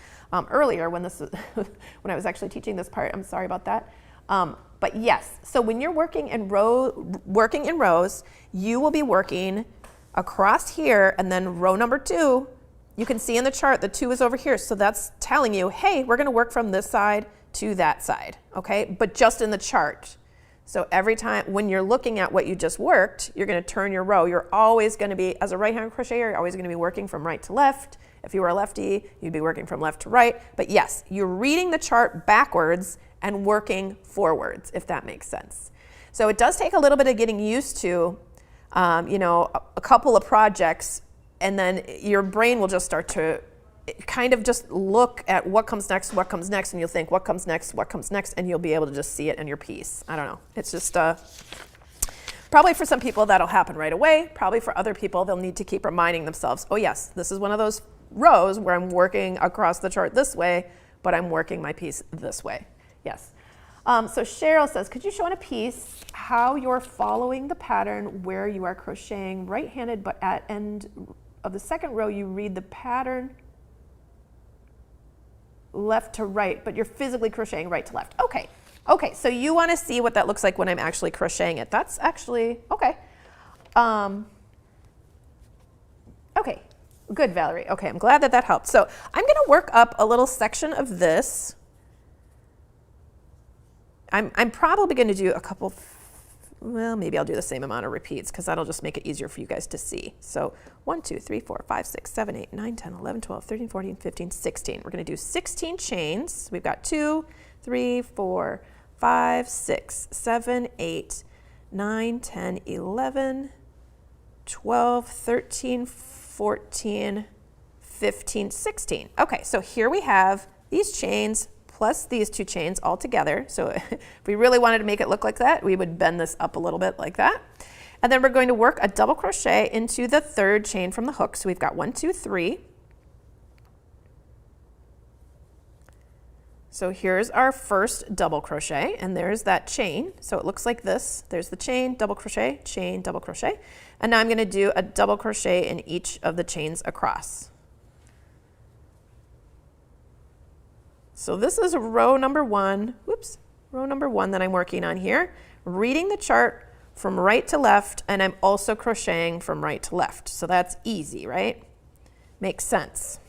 earlier when when I was actually teaching this part. I'm sorry about that. But yes, so when you're working in rows, you will be working across here, and then row number 2, you can see in the chart the 2 is over here. So that's telling you, hey, we're gonna work from this side to that side, okay? But just in the chart. So every time when you're looking at what you just worked, you're gonna turn your row. You're always gonna be, as a right-hand crocheter, you're always gonna be working from right to left. If you were a lefty, you'd be working from left to right. But yes, you're reading the chart backwards and working forwards, if that makes sense. So it does take a little bit of getting used to, you know, a couple of projects, and then your brain will just start to kind of just look at what comes next, and you'll think, what comes next, and you'll be able to just see it in your piece. I don't know. It's just, probably for some people that'll happen right away. Probably for other people, they'll need to keep reminding themselves, oh yes, this is one of those rows where I'm working across the chart this way, but I'm working my piece this way. Yes. So Cheryl says, could you show in a piece how you're following the pattern where you are crocheting right-handed, but at end of the second row, you read the pattern left to right, but you're physically crocheting right to left. Okay, okay, so you want to see what that looks like when I'm actually crocheting it. That's actually, okay. Okay, good, Valerie. Okay, I'm glad that that helped. So I'm going to work up a little section of this. I'm probably going to do a couple, well, maybe I'll do the same amount of repeats because that'll just make it easier for you guys to see. So 1, 2, 3, 4, 5, 6, 7, 8, 9, 10, 11, 12, 13, 14, 15, 16. We're going to do 16 chains. We've got 2, 3, 4, 5, 6, 7, 8, 9, 10, 11, 12, 13, 14, 15, 16. Okay, so here we have these chains plus these two chains all together. So if we really wanted to make it look like that, we would bend this up a little bit like that. And then we're going to work a double crochet into the third chain from the hook. So we've got 1, 2, 3. So here's our first double crochet, and there's that chain. So it looks like this. There's the chain, double crochet, chain, double crochet. And now I'm going to do a double crochet in each of the chains across. So this is row number 1, row number 1 that I'm working on here, reading the chart from right to left, and I'm also crocheting from right to left. So that's easy, right? Makes sense.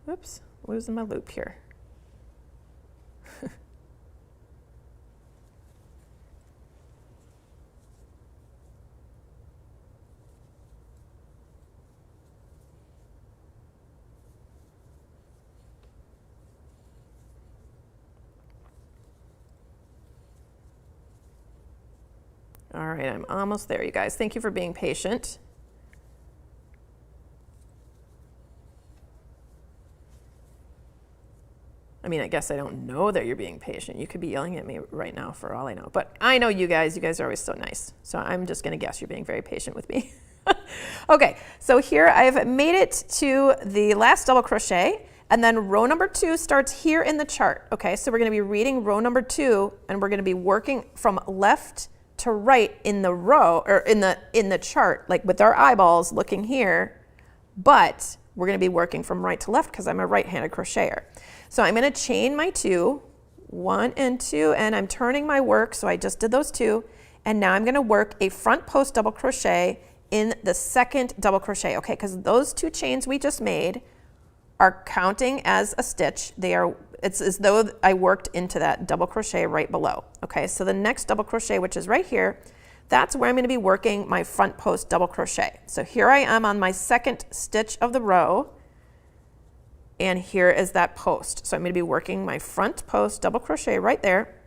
Whoops, losing my loop here. All right, I'm almost there, you guys. Thank you for being patient. I mean, I guess I don't know that you're being patient. You could be yelling at me right now for all I know. But I know you guys are always so nice. So I'm just going to guess you're being very patient with me. Okay, so here I've made it to the last double crochet. And then row number 2 starts here in the chart. Okay, so we're going to be reading row number 2, and we're going to be working from left to right in the row, or in the chart, like with our eyeballs looking here. But we're going to be working from right to left because I'm a right-handed crocheter. So I'm going to chain my 2, 1 and 2, and I'm turning my work. So I just did those 2, and now I'm going to work a front post double crochet in the second double crochet. Okay, because those 2 chains we just made are counting as a stitch. It's as though I worked into that double crochet right below. Okay, so the next double crochet, which is right here, that's where I'm going to be working my front post double crochet. So here I am on my second stitch of the row, and here is that post. So I'm going to be working my front post double crochet right there.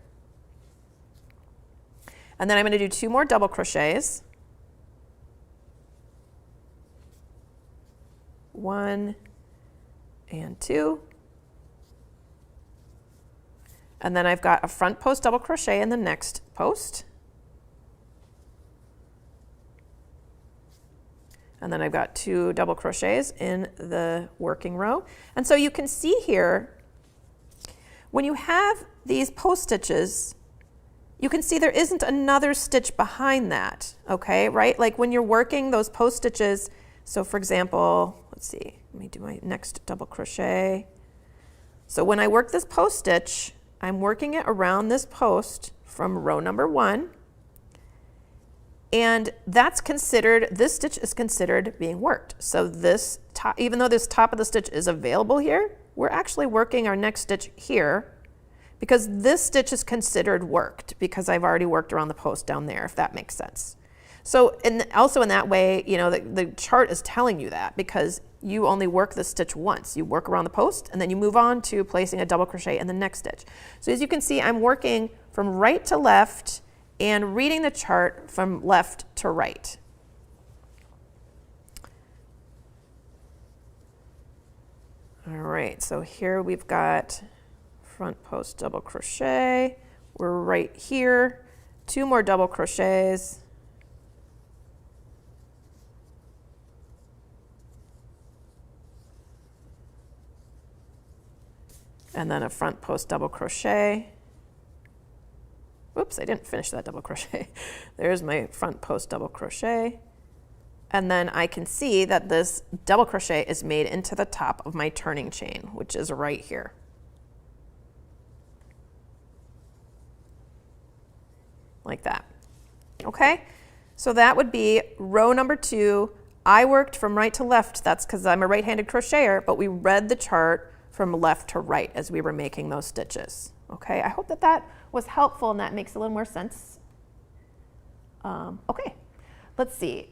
And then I'm going to do 2 more double crochets. 1 and 2. And then I've got a front post double crochet in the next post. And then I've got 2 double crochets in the working row. And so you can see here, when you have these post stitches, you can see there isn't another stitch behind that, okay, right? Like when you're working those post stitches, so for example, let's see, let me do my next double crochet. So when I work this post stitch, I'm working it around this post from row number 1. And that's considered, this stitch is considered being worked. So this top, even though this top of the stitch is available here, we're actually working our next stitch here because this stitch is considered worked because I've already worked around the post down there, if that makes sense. So also in that way, you know, the chart is telling you that because you only work the stitch once. You work around the post and then you move on to placing a double crochet in the next stitch. So as you can see, I'm working from right to left and reading the chart from left to right. All right, so here we've got front post double crochet. We're right here, 2 more double crochets. And then a front post double crochet. Oops, I didn't finish that double crochet. There's my front post double crochet. And then I can see that this double crochet is made into the top of my turning chain, which is right here. Like that. Okay, so that would be row number 2. I worked from right to left. That's because I'm a right-handed crocheter, but we read the chart from left to right as we were making those stitches. Okay, I hope that that was helpful and that makes a little more sense. Okay, let's see.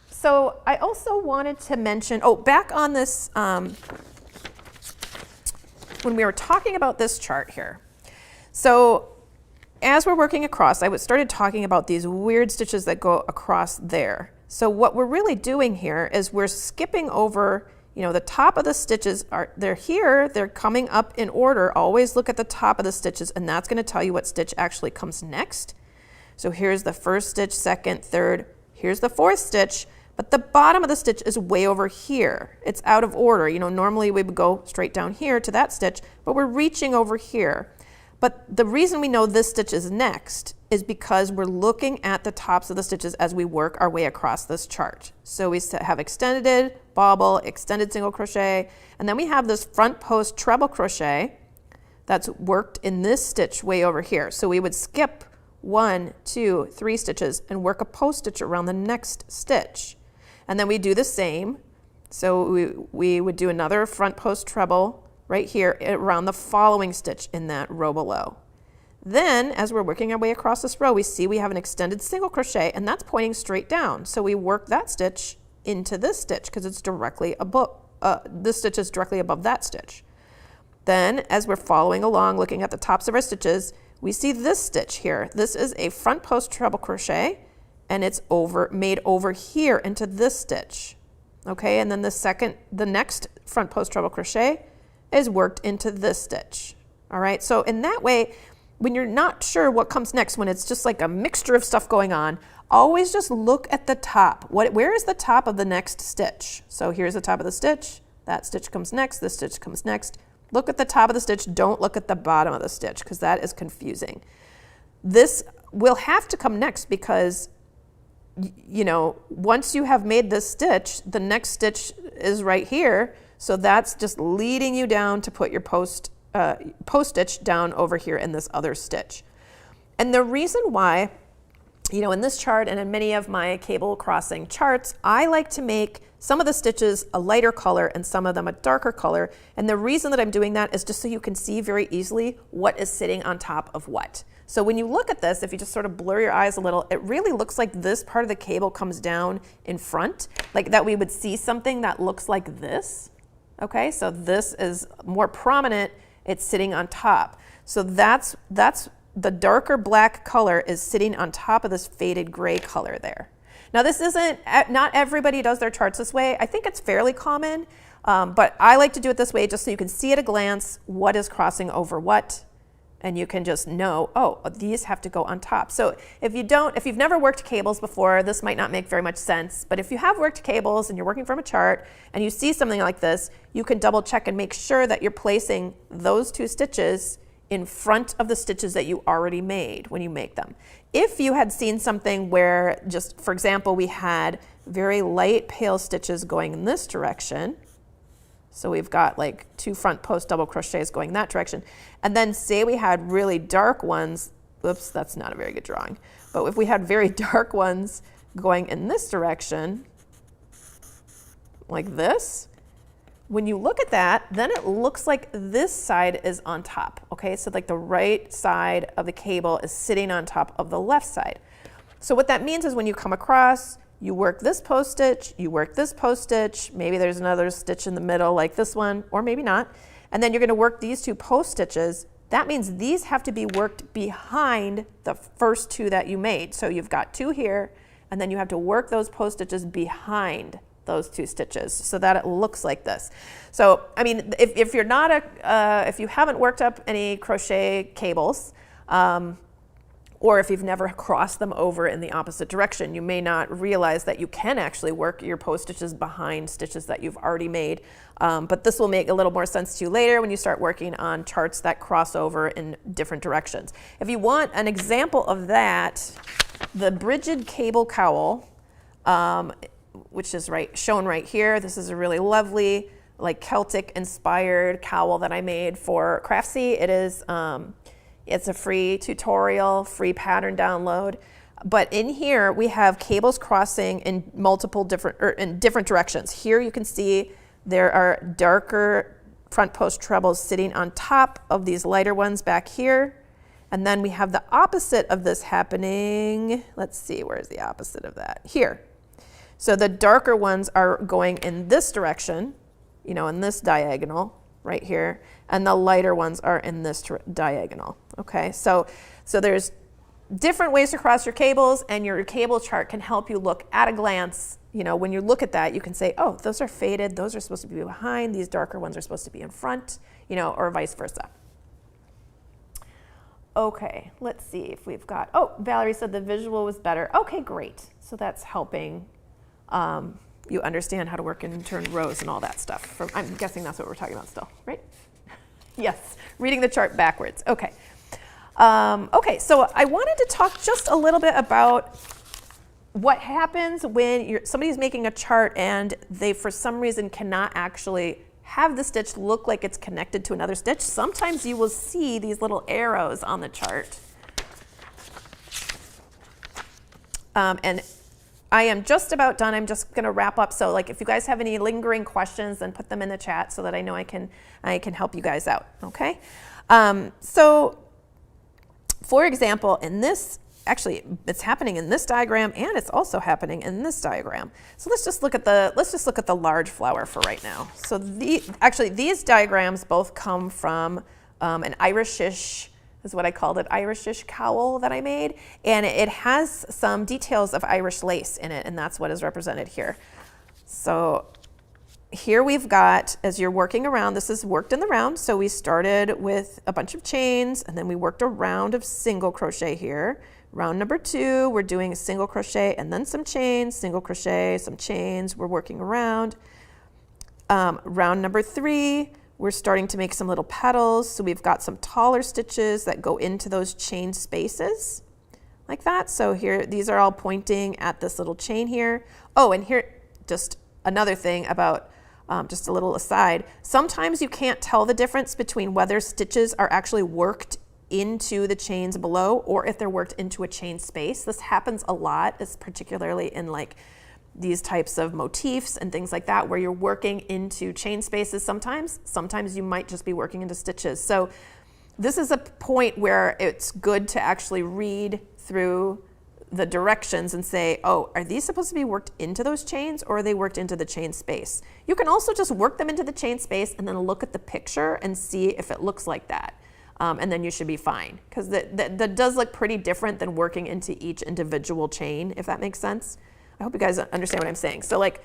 So I also wanted to mention, back on this, when we were talking about this chart here. So as we're working across, I started talking about these weird stitches that go across there. So what we're really doing here is we're skipping over, the top of the stitches they're here, they're coming up in order. Always look at the top of the stitches, and that's going to tell you what stitch actually comes next. So here's the first stitch, second, third, here's the fourth stitch, but the bottom of the stitch is way over here. It's out of order. Normally we would go straight down here to that stitch, but we're reaching over here. But the reason we know this stitch is next is because we're looking at the tops of the stitches as we work our way across this chart. So we have extended bobble, extended single crochet, and then we have this front post treble crochet that's worked in this stitch way over here. So we would skip 1, 2, 3 stitches and work a post stitch around the next stitch. And then we do the same. So we would do another front post treble right here around the following stitch in that row below. Then, as we're working our way across this row, we see we have an extended single crochet, and that's pointing straight down. So we work that stitch into this stitch because it's directly above, this stitch is directly above that stitch. Then, as we're following along, looking at the tops of our stitches, we see this stitch here. This is a front post treble crochet, and it's made over here into this stitch. Okay, and then the next front post treble crochet is worked into this stitch. All right, so in that way, when you're not sure what comes next, when it's just like a mixture of stuff going on, always just look at the top. Where is the top of the next stitch? So here's the top of the stitch, that stitch comes next, this stitch comes next. Look at the top of the stitch, don't look at the bottom of the stitch because that is confusing. This will have to come next because once you have made this stitch, the next stitch is right here. So that's just leading you down to put your post stitch down over here in this other stitch. And the reason why, in this chart and in many of my cable crossing charts, I like to make some of the stitches a lighter color and some of them a darker color. And the reason that I'm doing that is just so you can see very easily what is sitting on top of what. So when you look at this, if you just sort of blur your eyes a little, it really looks like this part of the cable comes down in front, like that we would see something that looks like this. Okay, so this is more prominent, it's sitting on top. So that's the darker black color is sitting on top of this faded gray color there. Now this isn't, not everybody does their charts this way. I think it's fairly common, but I like to do it this way just so you can see at a glance what is crossing over what, and you can just know, oh, these have to go on top. So if you've never worked cables before, this might not make very much sense, but if you have worked cables and you're working from a chart and you see something like this, you can double check and make sure that you're placing those 2 stitches in front of the stitches that you already made when you make them. If you had seen something where just, for example, we had very light pale stitches going in this direction, so we've got like 2 front post double crochets going that direction. And then say we had really dark ones, whoops, that's not a very good drawing. But if we had very dark ones going in this direction, like this, when you look at that, then it looks like this side is on top, okay? So like the right side of the cable is sitting on top of the left side. So what that means is when you come across, you work this post stitch, you work this post stitch, maybe there's another stitch in the middle like this one, or maybe not, and then you're gonna work these 2 post stitches. That means these have to be worked behind the first 2 that you made. So you've got 2 here, and then you have to work those post stitches behind those 2 stitches so that it looks like this. So, I mean, if you're not if you haven't worked up any crochet cables, or if you've never crossed them over in the opposite direction, you may not realize that you can actually work your post stitches behind stitches that you've already made. But this will make a little more sense to you later when you start working on charts that cross over in different directions. If you want an example of that, the Bridged Cable Cowl, which is shown right here. This is a really lovely, like Celtic inspired cowl that I made for Craftsy. It is, it's a free tutorial, free pattern download. But in here we have cables crossing in different directions. Here you can see there are darker front post trebles sitting on top of these lighter ones back here. And then we have the opposite of this happening. Let's see, where's the opposite of that? Here. So the darker ones are going in this direction, you know, in this diagonal right here, and the lighter ones are in this diagonal, okay? So there's different ways to cross your cables, and your cable chart can help you look at a glance. You know, when you look at that, you can say, oh, those are faded, those are supposed to be behind, these darker ones are supposed to be in front, you know, or vice versa. Okay, let's see if we've got, oh, Valerie said the visual was better. Okay, great. So that's helping you understand how to work and turn rows and all that stuff. I'm guessing that's what we're talking about still, right? Yes, reading the chart backwards. Okay. Okay, so I wanted to talk just a little bit about what happens when somebody's making a chart and they, for some reason, cannot actually have the stitch look like it's connected to another stitch. Sometimes you will see these little arrows on the chart. And I am just about done. I'm just going to wrap up. So like if you guys have any lingering questions, then put them in the chat so that I know I can help you guys out, okay? So for example, in this, actually it's happening in this diagram and it's also happening in this diagram. So let's just look at the large flower for right now. So these diagrams both come from an Irishish, is what I called it, Irishish cowl that I made, and it has some details of Irish lace in it, and that's what is represented here. So here we've got, as you're working around, this is worked in the round, so we started with a bunch of chains, and then we worked a round of single crochet here. Round number 2, we're doing a single crochet and then some chains, single crochet, some chains, we're working around. Round number 3, we're starting to make some little petals, so we've got some taller stitches that go into those chain spaces, like that. So here, these are all pointing at this little chain here. Oh, and here, just another thing about, just a little aside, sometimes you can't tell the difference between whether stitches are actually worked into the chains below or if they're worked into a chain space. This happens a lot, particularly in like these types of motifs and things like that, where you're working into chain spaces sometimes. Sometimes you might just be working into stitches. So this is a point where it's good to actually read through the directions and say, oh, are these supposed to be worked into those chains or are they worked into the chain space? You can also just work them into the chain space and then look at the picture and see if it looks like that. And then you should be fine, because that does look pretty different than working into each individual chain, if that makes sense. I hope you guys understand what I'm saying. So like,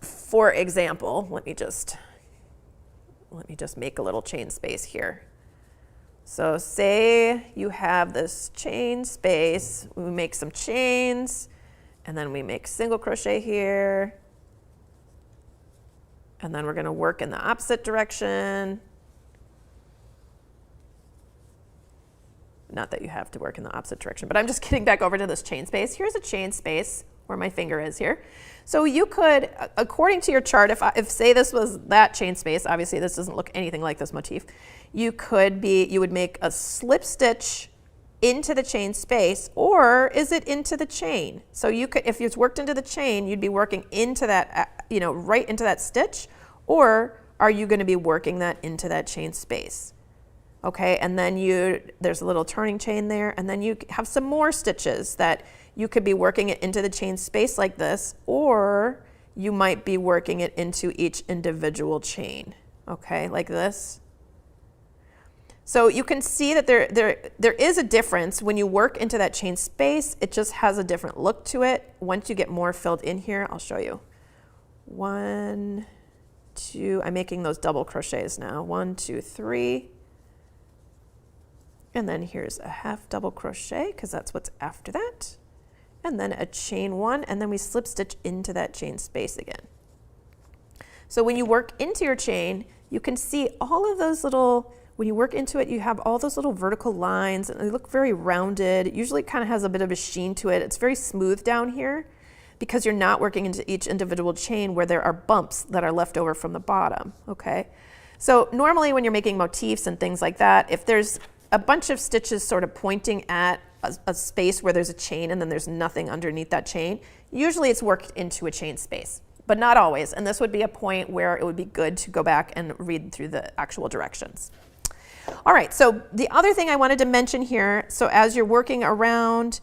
for example, let me just make a little chain space here. So say you have this chain space, we make some chains, and then we make single crochet here, and then we're going to work in the opposite direction. Not that you have to work in the opposite direction, but I'm just getting back over to this chain space. Here's a chain space where my finger is here. So you could, according to your chart, if say this was that chain space, obviously this doesn't look anything like this motif, you would make a slip stitch into the chain space, or is it into the chain? So you could, if it's worked into the chain, you'd be working into that, right into that stitch, or are you going to be working that into that chain space? Okay, and then there's a little turning chain there, and then you have some more stitches that you could be working it into the chain space like this, or you might be working it into each individual chain, okay, like this. So you can see that there is a difference when you work into that chain space. It just has a different look to it. Once you get more filled in here, I'll show you. 1, 2, I'm making those double crochets now. 1, 2, 3. And then here's a half double crochet, because that's what's after that. And then a chain 1, and then we slip stitch into that chain space again. So when you work into your chain, you can see all of those little, when you work into it, you have all those little vertical lines, and they look very rounded. It usually kind of has a bit of a sheen to it. It's very smooth down here, because you're not working into each individual chain where there are bumps that are left over from the bottom, okay? So normally when you're making motifs and things like that, if there's a bunch of stitches sort of pointing at a space where there's a chain and then there's nothing underneath that chain, usually it's worked into a chain space, but not always. And this would be a point where it would be good to go back and read through the actual directions. All right, so the other thing I wanted to mention here, so as you're working around,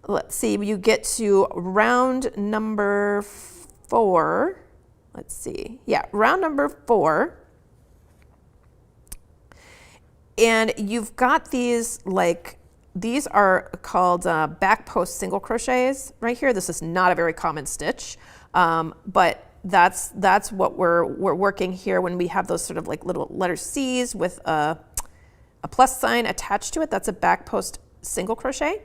let's see, you get to round number 4. Let's see, yeah, round number 4. And you've got these, like, these are called back post single crochets right here. This is not a very common stitch, but that's what we're working here when we have those sort of like little letter C's with a plus sign attached to it. That's a back post single crochet.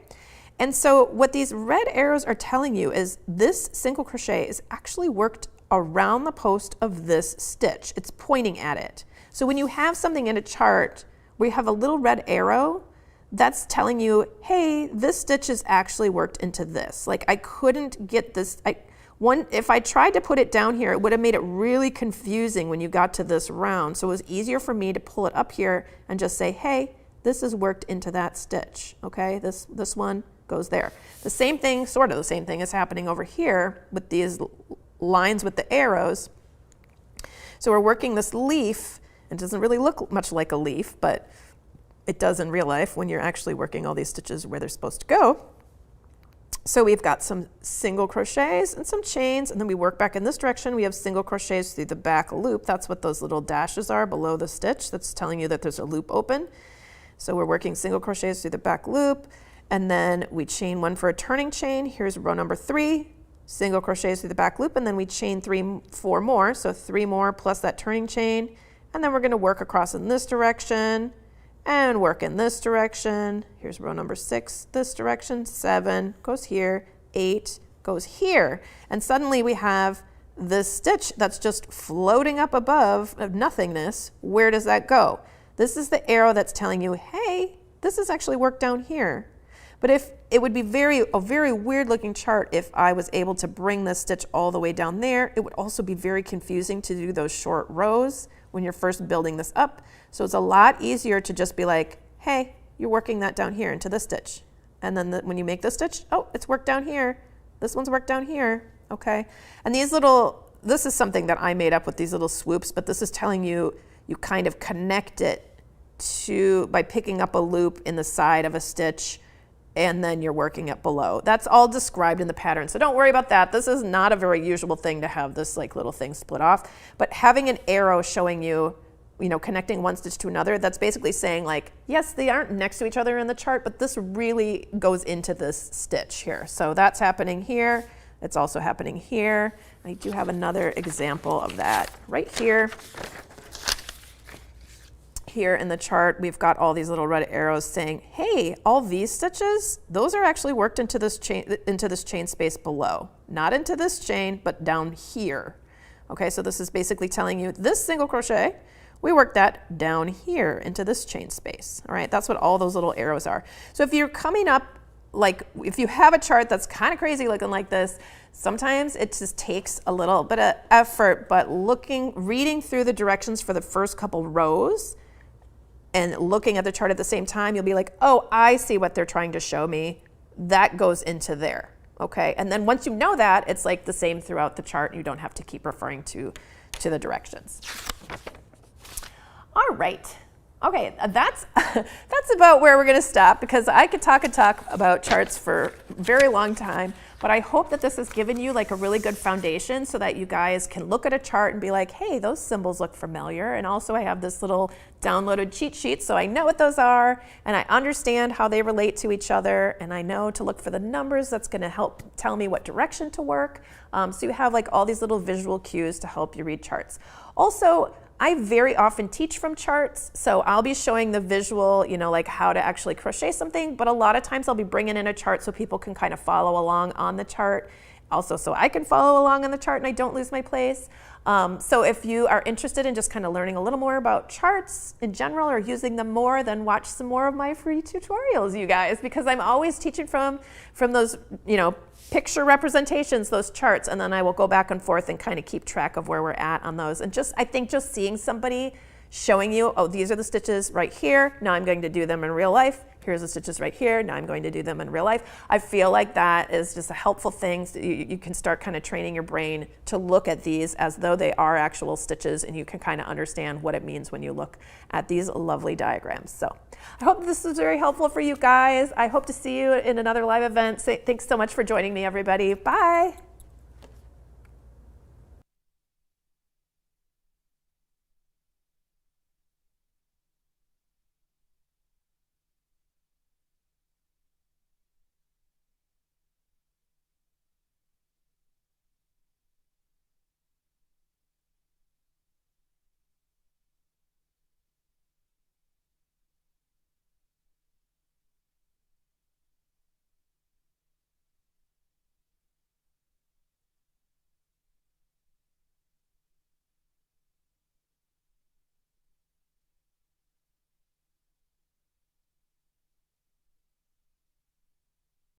And so what these red arrows are telling you is this single crochet is actually worked around the post of this stitch. It's pointing at it. So when you have something in a chart where you have a little red arrow, that's telling you, hey, this stitch is actually worked into this. Like I couldn't get this, if I tried to put it down here, it would have made it really confusing when you got to this round. So it was easier for me to pull it up here and just say, hey, this is worked into that stitch, okay? This one goes there. The same thing, sort of the same thing is happening over here with these lines with the arrows. So we're working this leaf. It doesn't really look much like a leaf, but it does in real life when you're actually working all these stitches where they're supposed to go. So we've got some single crochets and some chains, and then we work back in this direction. We have single crochets through the back loop. That's what those little dashes are below the stitch. That's telling you that there's a loop open. So we're working single crochets through the back loop, and then we chain 1 for a turning chain. Here's row number 3, single crochets through the back loop, and then we chain 4 more. So 3 more plus that turning chain. And then we're going to work across in this direction and work in this direction. Here's row number 6, this direction, 7 goes here, 8 goes here. And suddenly we have this stitch that's just floating up above of nothingness. Where does that go? This is the arrow that's telling you, hey, this is actually worked down here. But if it would be a very weird looking chart if I was able to bring this stitch all the way down there. It would also be very confusing to do those short rows when you're first building this up. So it's a lot easier to just be like, hey, you're working that down here into this stitch. And then when you make this stitch, oh, it's worked down here. This one's worked down here, okay? And this is something that I made up with these little swoops, but this is telling you, you kind of connect it by picking up a loop in the side of a stitch, and then you're working it below. That's all described in the pattern, so don't worry about that. This is not a very usual thing to have this like little thing split off, but having an arrow showing you, connecting one stitch to another, that's basically saying like, yes, they aren't next to each other in the chart, but this really goes into this stitch here. So that's happening here. It's also happening here. I do have another example of that right here. Here in the chart, we've got all these little red arrows saying, hey, all these stitches, those are actually worked into this chain space below. Not into this chain, but down here. Okay, so this is basically telling you this single crochet, we worked that down here into this chain space. All right, that's what all those little arrows are. So if you're coming up, like if you have a chart that's kind of crazy looking like this, sometimes it just takes a little bit of effort, but reading through the directions for the first couple rows, and looking at the chart at the same time, you'll be like, oh, I see what they're trying to show me. That goes into there, okay? And then once you know that, it's like the same throughout the chart. You don't have to keep referring to the directions. All right. Okay, that's about where we're going to stop, because I could talk about charts for a very long time, but I hope that this has given you like a really good foundation so that you guys can look at a chart and be like, hey, those symbols look familiar. And also I have this little downloaded cheat sheet, so I know what those are and I understand how they relate to each other, and I know to look for the numbers. That's going to help tell me what direction to work. So you have like all these little visual cues to help you read charts. Also, I very often teach from charts, so I'll be showing the visual, like how to actually crochet something, but a lot of times I'll be bringing in a chart so people can kind of follow along on the chart. Also, so I can follow along on the chart and I don't lose my place. So if you are interested in just kind of learning a little more about charts in general or using them more, then watch some more of my free tutorials, you guys, because I'm always teaching from those, picture representations, those charts, and then I will go back and forth and kind of keep track of where we're at on those. And I think just seeing somebody showing you, oh, these are the stitches right here. Now I'm going to do them in real life. here's the stitches right here. Now I'm going to do them in real life. I feel like that is just a helpful thing. So you can start kind of training your brain to look at these as though they are actual stitches, and you can kind of understand what it means when you look at these lovely diagrams. So I hope this was very helpful for you guys. I hope to see you in another live event. Thanks so much for joining me, everybody. Bye.